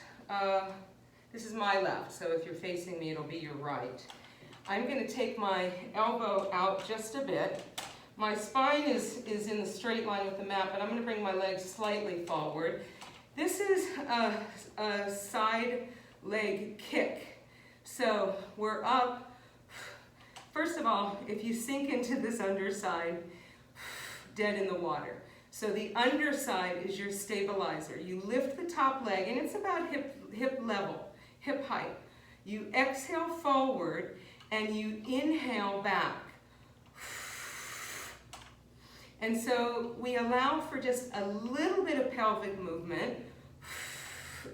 this is my left, so if you're facing me, it'll be your right. I'm going to take my elbow out just a bit. My spine is in the straight line with the mat, but I'm going to bring my legs slightly forward. This is a side leg kick. So we're up. First of all, if you sink into this underside, dead in the water. So the underside is your stabilizer. You lift the top leg, and it's about hip level, hip height. You exhale forward, and you inhale back. And so we allow for just a little bit of pelvic movement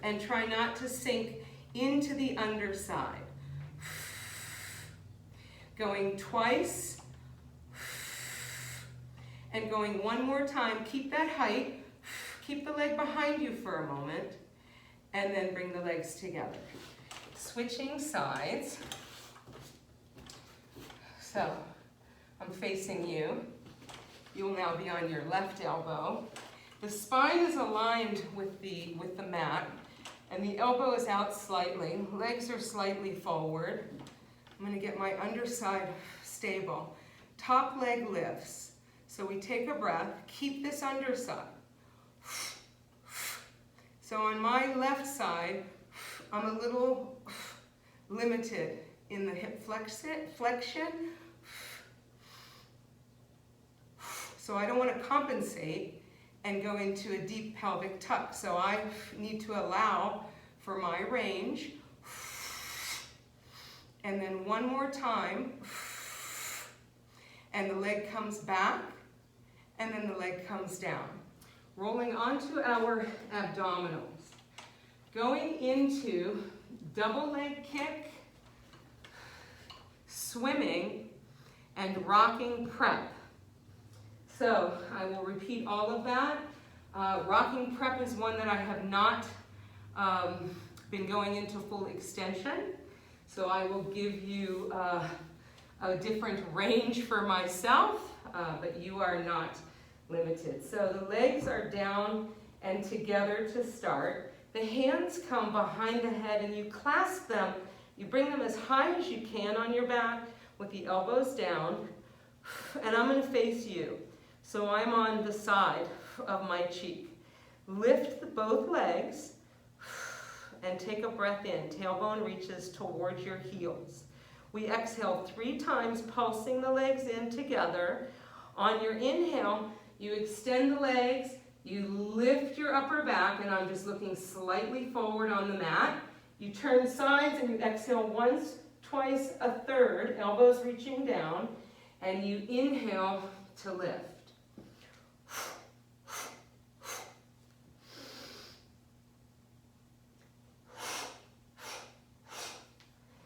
and try not to sink into the underside. Going twice and going one more time. Keep that height. Keep the leg behind you for a moment and then bring the legs together. Switching sides. So, I'm facing you. You'll now be on your left elbow. The spine is aligned with the mat, and the elbow is out slightly. Legs are slightly forward. I'm going to get my underside stable. Top leg lifts. So we take a breath. Keep this underside. So on my left side, I'm a little limited in the hip flexion. So I don't want to compensate and go into a deep pelvic tuck. So I need to allow for my range. And then one more time. And the leg comes back. And then the leg comes down. Rolling onto our abdominals. Going into double leg kick, swimming, and rocking prep. So I will repeat all of that. Rocking prep is one that I have not been going into full extension. So I will give you a different range for myself, but you are not limited. So the legs are down and together to start. The hands come behind the head and you clasp them. You bring them as high as you can on your back with the elbows down. And I'm going to face you. So I'm on the side of my cheek. Lift both legs and take a breath in. Tailbone reaches towards your heels. We exhale 3 times, pulsing the legs in together. On your inhale, you extend the legs, you lift your upper back, and I'm just looking slightly forward on the mat. You turn sides and you exhale once, twice, a third, elbows reaching down, and you inhale to lift.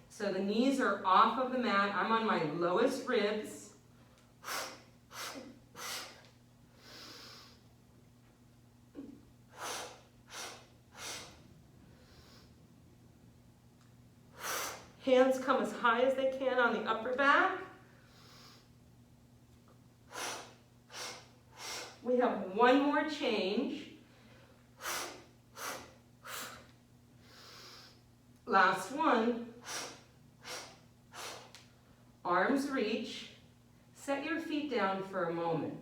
So the knees are off of the mat. I'm on my lowest ribs. Hands come as high as they can on the upper back. We have one more change. Last one. Arms reach. Set your feet down for a moment.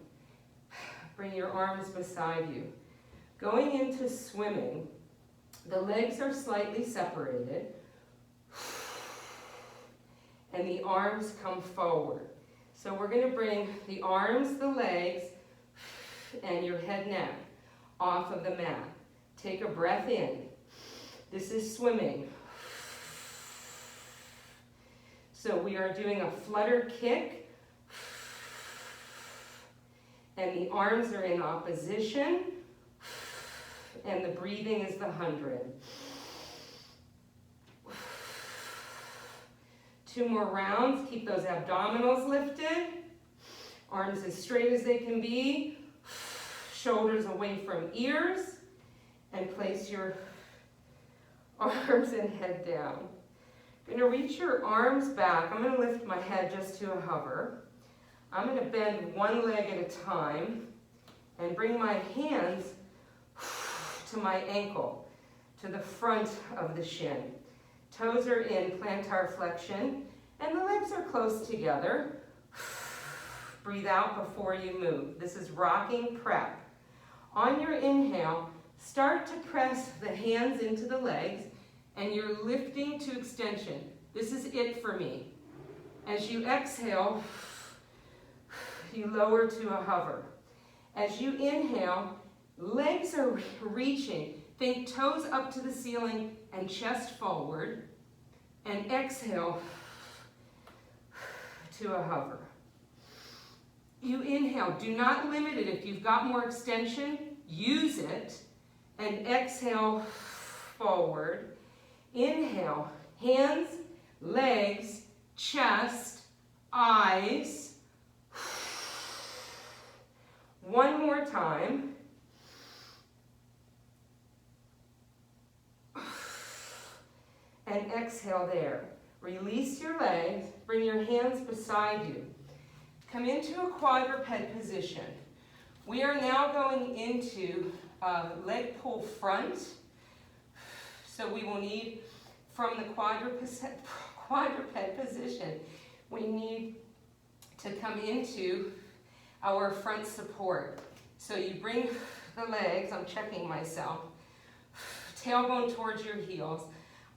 Bring your arms beside you. Going into swimming, the legs are slightly separated, and the arms come forward. So we're going to bring the arms, the legs, and your head neck off of the mat. Take a breath in. This is swimming. So we are doing a flutter kick, and the arms are in opposition, and the breathing is the 100. 2 more rounds. Keep those abdominals lifted. Arms as straight as they can be. Shoulders away from ears. And place your arms and head down. You're going to reach your arms back. I'm going to lift my head just to a hover. I'm going to bend one leg at a time and bring my hands to my ankle, to the front of the shin. Toes are in plantar flexion, and the legs are close together. Breathe out before you move. This is rocking prep. On your inhale, start to press the hands into the legs, and you're lifting to extension. This is it for me. As you exhale, you lower to a hover. As you inhale, legs are reaching. Think toes up to the ceiling and chest forward. And exhale to a hover. You inhale. Do not limit it. If you've got more extension, use it. And exhale forward. Inhale. Hands, legs, chest, eyes. One more time. And exhale there. Release your legs. Bring your hands beside you. Come into a quadruped position. We are now going into leg pull front. So we will need, from the quadruped position, we need to come into our front support. So you bring the legs, I'm checking myself, tailbone towards your heels,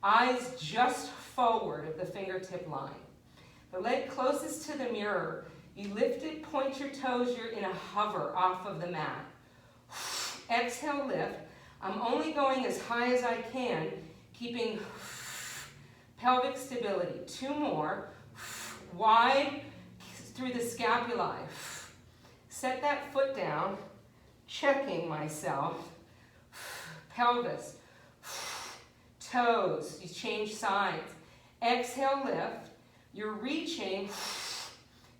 eyes just forward of the fingertip line. The leg closest to the mirror, you lift it, point your toes, you're in a hover off of the mat. Exhale, lift. I'm only going as high as I can, keeping pelvic stability. 2 more. Wide through the scapulae. Set that foot down, checking myself. Pelvis, toes, you change sides. Exhale, lift. You're reaching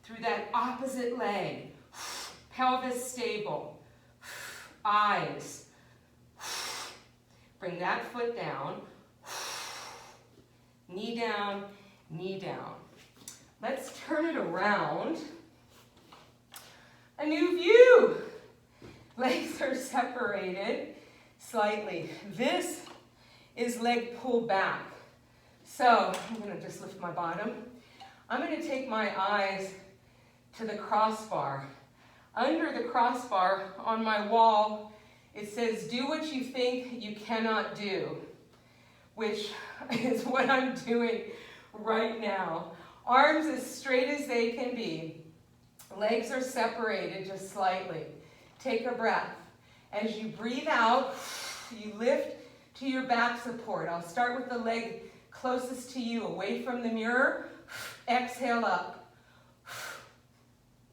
through that opposite leg. Pelvis stable. Eyes. Bring that foot down. Knee down, knee down. Let's turn it around. A new view. Legs are separated slightly. This is leg pull back. So I'm going to just lift my bottom. I'm going to take my eyes to the crossbar. Under the crossbar on my wall, it says, do what you think you cannot do, which is what I'm doing right now. Arms as straight as they can be. Legs are separated just slightly. Take a breath. As you breathe out, you lift to your back support. I'll start with the leg closest to you, away from the mirror. Exhale up.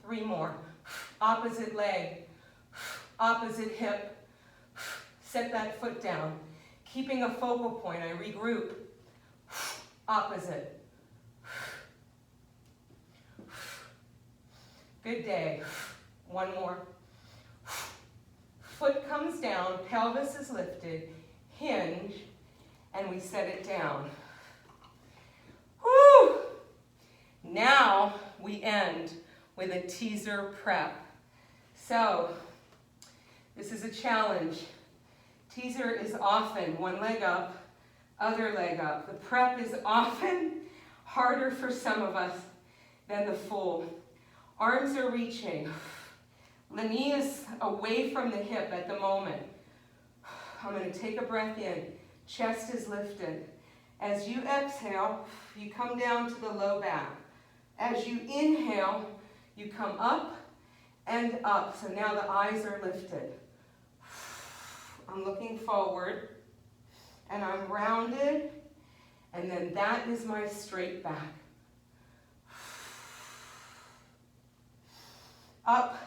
3 more. Opposite leg. Opposite hip. Set that foot down. Keeping a focal point, I regroup. Opposite. Good day. 1 more. Foot comes down, pelvis is lifted, hinge, and we set it down. Woo! Now we end with a teaser prep. So, this is a challenge. Teaser is often 1 leg up, other leg up. The prep is often harder for some of us than the full. Arms are reaching. The knee is away from the hip at the moment. I'm going to take a breath in. Chest is lifted. As you exhale, you come down to the low back. As you inhale, you come up and up. So now the eyes are lifted. I'm looking forward, and I'm rounded, and then that is my straight back. Up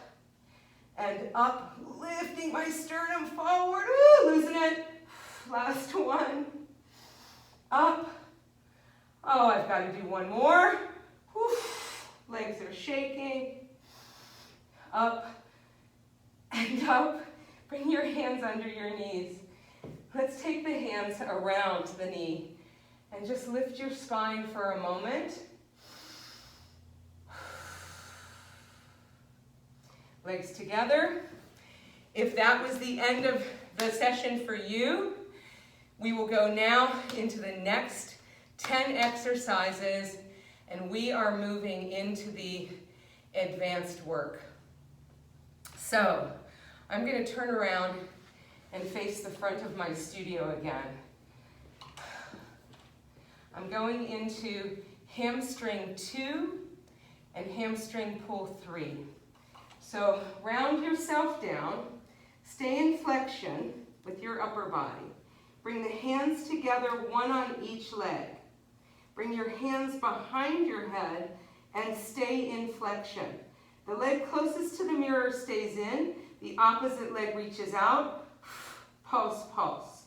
and up, lifting my sternum forward. Woo, losing it. Last one. Up. Oh, I've got to do one more. Woo. Legs are shaking. Up and up. Bring your hands under your knees. Let's take the hands around the knee and just lift your spine for a moment. Legs together. If that was the end of the session for you, we will go now into the next 10 exercises, and we are moving into the advanced work. So, I'm going to turn around and face the front of my studio again. I'm going into hamstring 2 and hamstring pull 3. So round yourself down, stay in flexion with your upper body. Bring the hands together, one on each leg. Bring your hands behind your head and stay in flexion. The leg closest to the mirror stays in, the opposite leg reaches out. Pulse, pulse.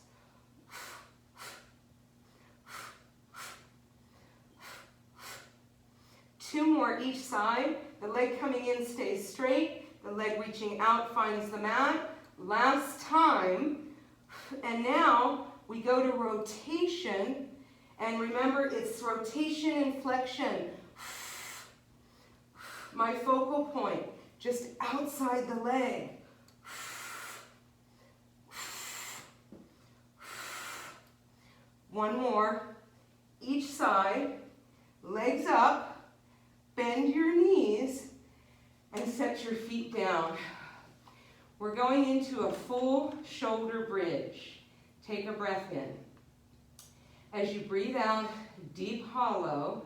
Two more each side. The leg coming in stays straight. The leg reaching out finds the mat. Last time. And now we go to rotation. And remember, it's rotation and flexion. My focal point, just outside the leg. One more, each side, legs up, bend your knees, and set your feet down. We're going into a full shoulder bridge. Take a breath in. As you breathe out, deep hollow,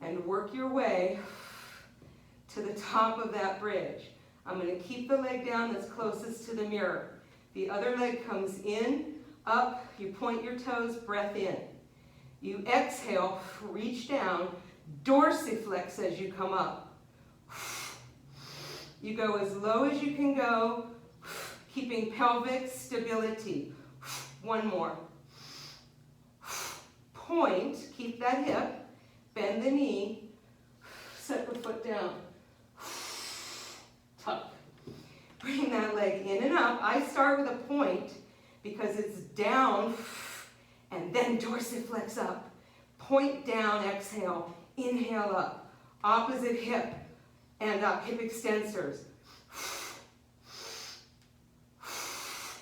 and work your way to the top of that bridge. I'm going to keep the leg down that's closest to the mirror. The other leg comes in, up, you point your toes, breath in. You exhale, reach down, dorsiflex as you come up. You go as low as you can go, keeping pelvic stability. One more. Point, keep that hip, bend the knee, set the foot down. Tuck. Bring that leg in and up. I start with a point because it's down and then dorsiflex up. Point down, exhale, inhale up. Opposite hip and up, hip extensors.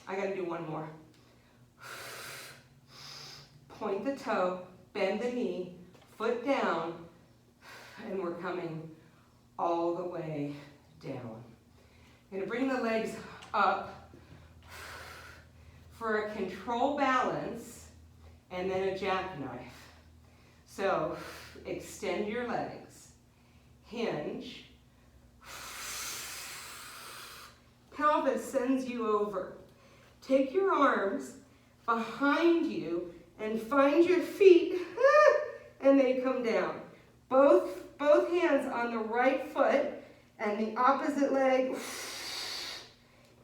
I gotta do one more. Point the toe, bend the knee, foot down, and we're coming all the way down. I'm going to bring the legs up for a control balance and then a jackknife. So extend your legs, hinge, pelvis sends you over. Take your arms behind you and find your feet, and they come down. Both hands on the right foot, and the opposite leg,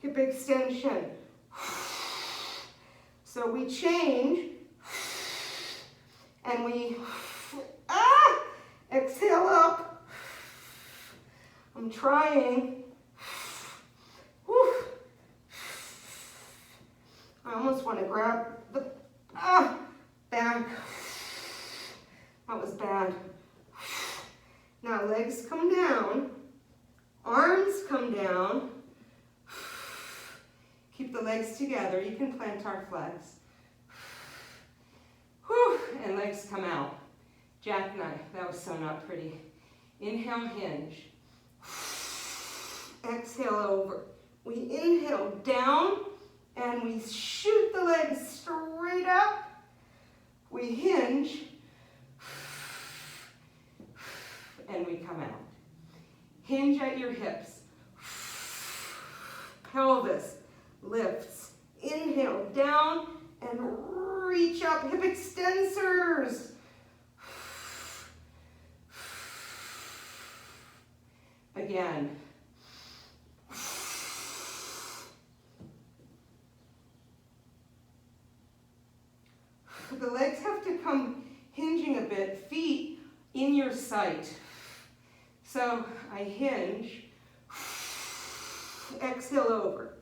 hip extension. So we change, and we exhale up. I'm trying. Whew. I almost want to grab the back. That was bad. Now legs come down, arms come down. Keep the legs together. You can plantar flex. Whew, and legs come out. Jackknife. That was so not pretty. Inhale, hinge. Exhale over. We inhale down and we shoot the legs straight up. We hinge and we come out. Hinge at your hips. Pelvis lifts. Inhale down and reach up. Hip extensors. Again. in your sight. So I hinge, exhale over.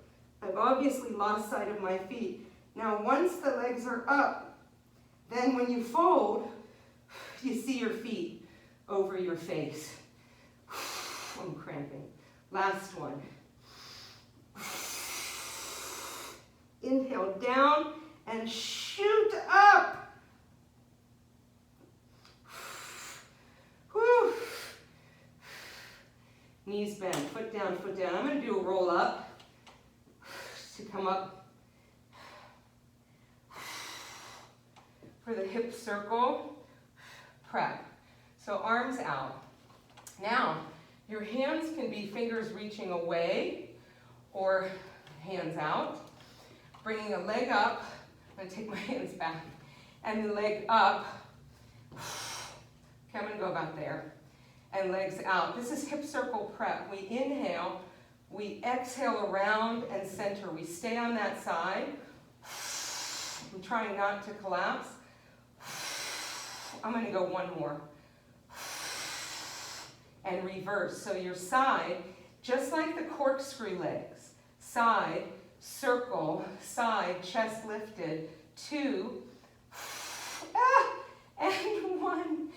I've obviously lost sight of my feet. Now once the legs are up, then when you fold, you see your feet over your face. I'm cramping. Last one. Inhale down and shoot up. Whew. Knees bent, foot down, foot down. I'm going to do a roll up to come up for the hip circle prep. So arms out. Now, your hands can be fingers reaching away or hands out. Bringing a leg up. I'm going to take my hands back. And the leg up. Okay, I'm going to go about there. And legs out. This is hip circle prep. We inhale, we exhale around and center. We stay on that side. I'm trying not to collapse. I'm going to go one more. And reverse. So your side, just like the corkscrew legs, side, circle, side, chest lifted, 2, and 1.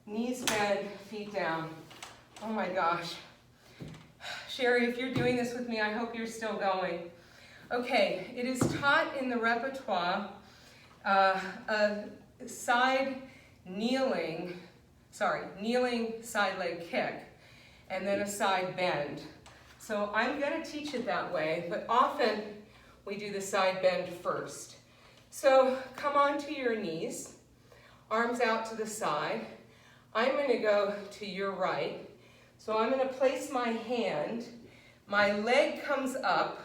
Knees bend, feet down. Oh my gosh. Sherry, if you're doing this with me, I hope you're still going. Okay, it is taught in the repertoire a side kneeling side leg kick, and then a side bend. So I'm going to teach it that way, but often we do the side bend first. So come onto your knees, arms out to the side. I'm going to go to your right. So I'm going to place my hand, my leg comes up,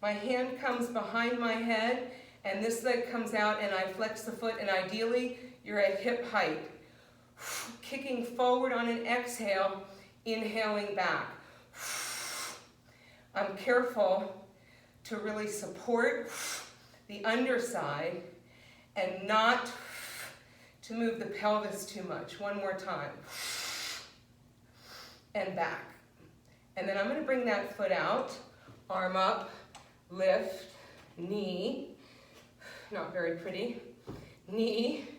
my hand comes behind my head, and this leg comes out and I flex the foot, and ideally you're at hip height. Kicking forward on an exhale, inhaling back. I'm careful to really support the underside and not to move the pelvis too much. One more time. And back. And then I'm going to bring that foot out, arm up, lift, knee, not very pretty, knee,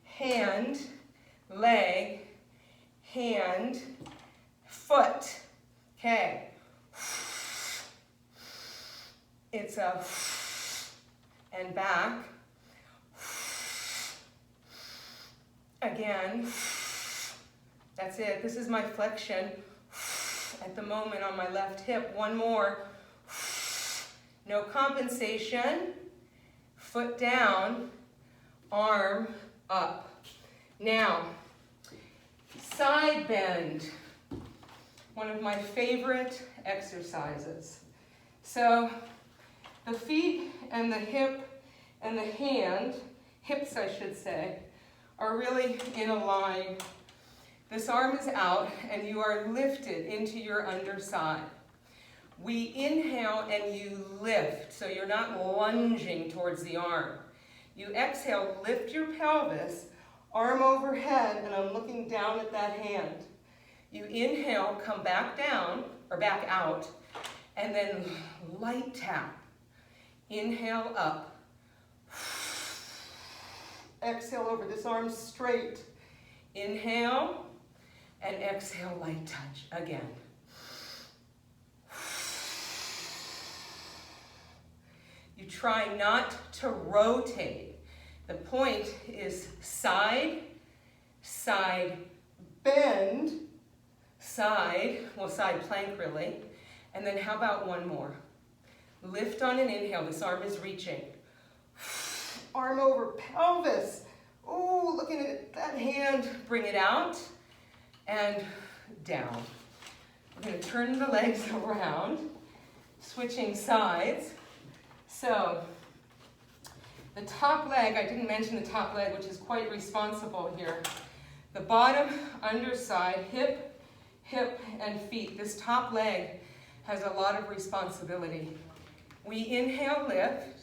hand, leg, hand, foot. Okay. It's a and back. Again. That's it. This is my flexion at the moment on my left hip. One more. No compensation. Foot down, arm up. Now, side bend. One of my favorite exercises. So, the feet and the hip and the hand, hips I should say, are really in a line. This arm is out and you are lifted into your underside. We inhale and you lift, so you're not lunging towards the arm. You exhale, lift your pelvis, arm overhead, and I'm looking down at that hand. You inhale, come back down, or back out, and then light tap. Inhale up. Exhale over, this arm straight. Inhale, and exhale, light touch again. You try not to rotate. The point is side, side, bend, side, well, side plank really, and then how about one more? Lift on an inhale, this arm is reaching. Arm over pelvis. Oh, looking at that hand, bring it out and down. We're going to turn the legs around, switching sides. So, the top leg, I didn't mention the top leg, which is quite responsible here. The bottom, underside, hip, hip, and feet. This top leg has a lot of responsibility. We inhale, lift.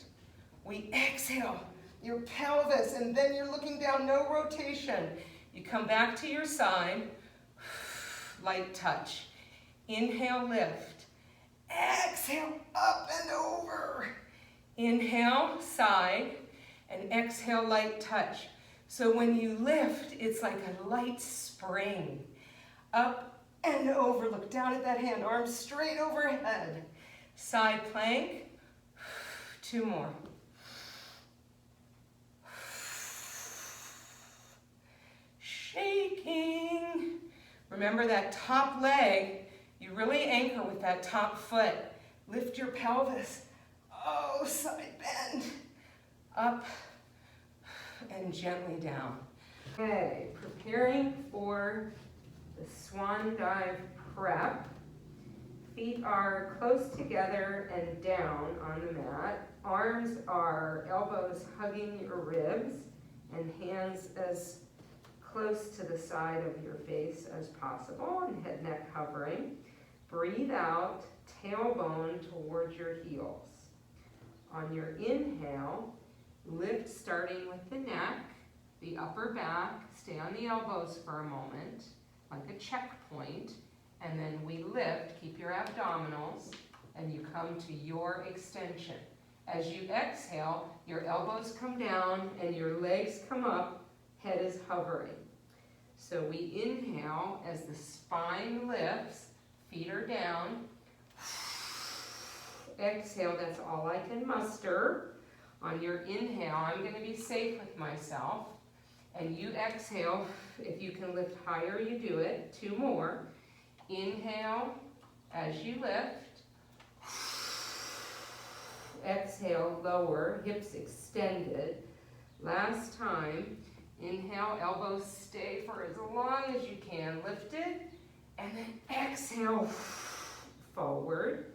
We exhale, your pelvis, and then you're looking down, no rotation. You come back to your side, light touch. Inhale, lift. Exhale, up and over. Inhale, side, and exhale, light touch. So when you lift, it's like a light spring. Up and over. Look down at that hand, arms straight overhead. Side plank. 2 more. Shaking. Remember that top leg, you really anchor with that top foot. Lift your pelvis. Oh, side bend. Up and gently down. Okay, preparing for the swan dive prep. Feet are close together and down on the mat. Arms are elbows hugging your ribs and hands as close to the side of your face as possible and head neck hovering. Breathe out, tailbone towards your heels. On your inhale, lift starting with the neck, the upper back, stay on the elbows for a moment, like a checkpoint, and then we lift, keep your abdominals, and you come to your extension. As you exhale, your elbows come down and your legs come up, head is hovering. So we inhale as the spine lifts, feet are down. Exhale, that's all I can muster. On your inhale, I'm going to be safe with myself. And you exhale, if you can lift higher, you do it. 2 more. Inhale as you lift. Exhale, lower, hips extended. Last time. Inhale, elbows stay for as long as you can. Lift it. And then exhale, forward.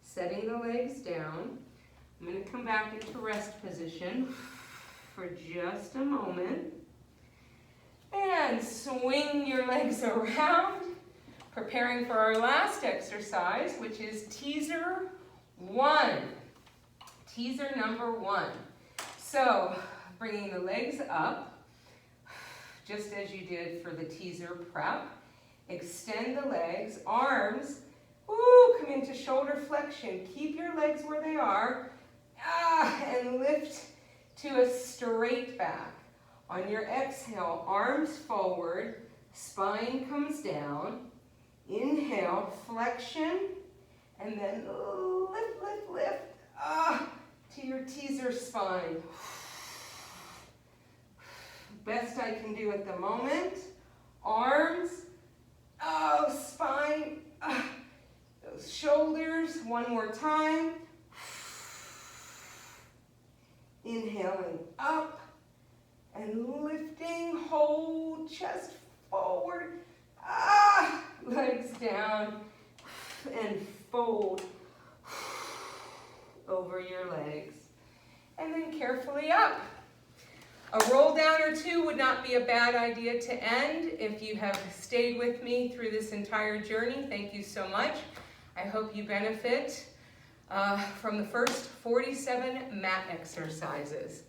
Setting the legs down. I'm going to come back into rest position for just a moment. And swing your legs around. Preparing for our last exercise, which is teaser 1. Teaser number 1. So, bringing the legs up, just as you did for the teaser prep. Extend the legs, arms, come into shoulder flexion. Keep your legs where they are, and lift to a straight back. On your exhale, arms forward, spine comes down. Inhale, flexion, and then lift, lift, lift, to your teaser spine. Best I can do at the moment. Arms, spine, those shoulders, one more time. Inhaling up and lifting, hold, chest forward, legs down, and fold over your legs. And then carefully up. A roll down or 2 would not be a bad idea to end. If you have stayed with me through this entire journey, thank you so much. I hope you benefit from the first 47 mat exercises.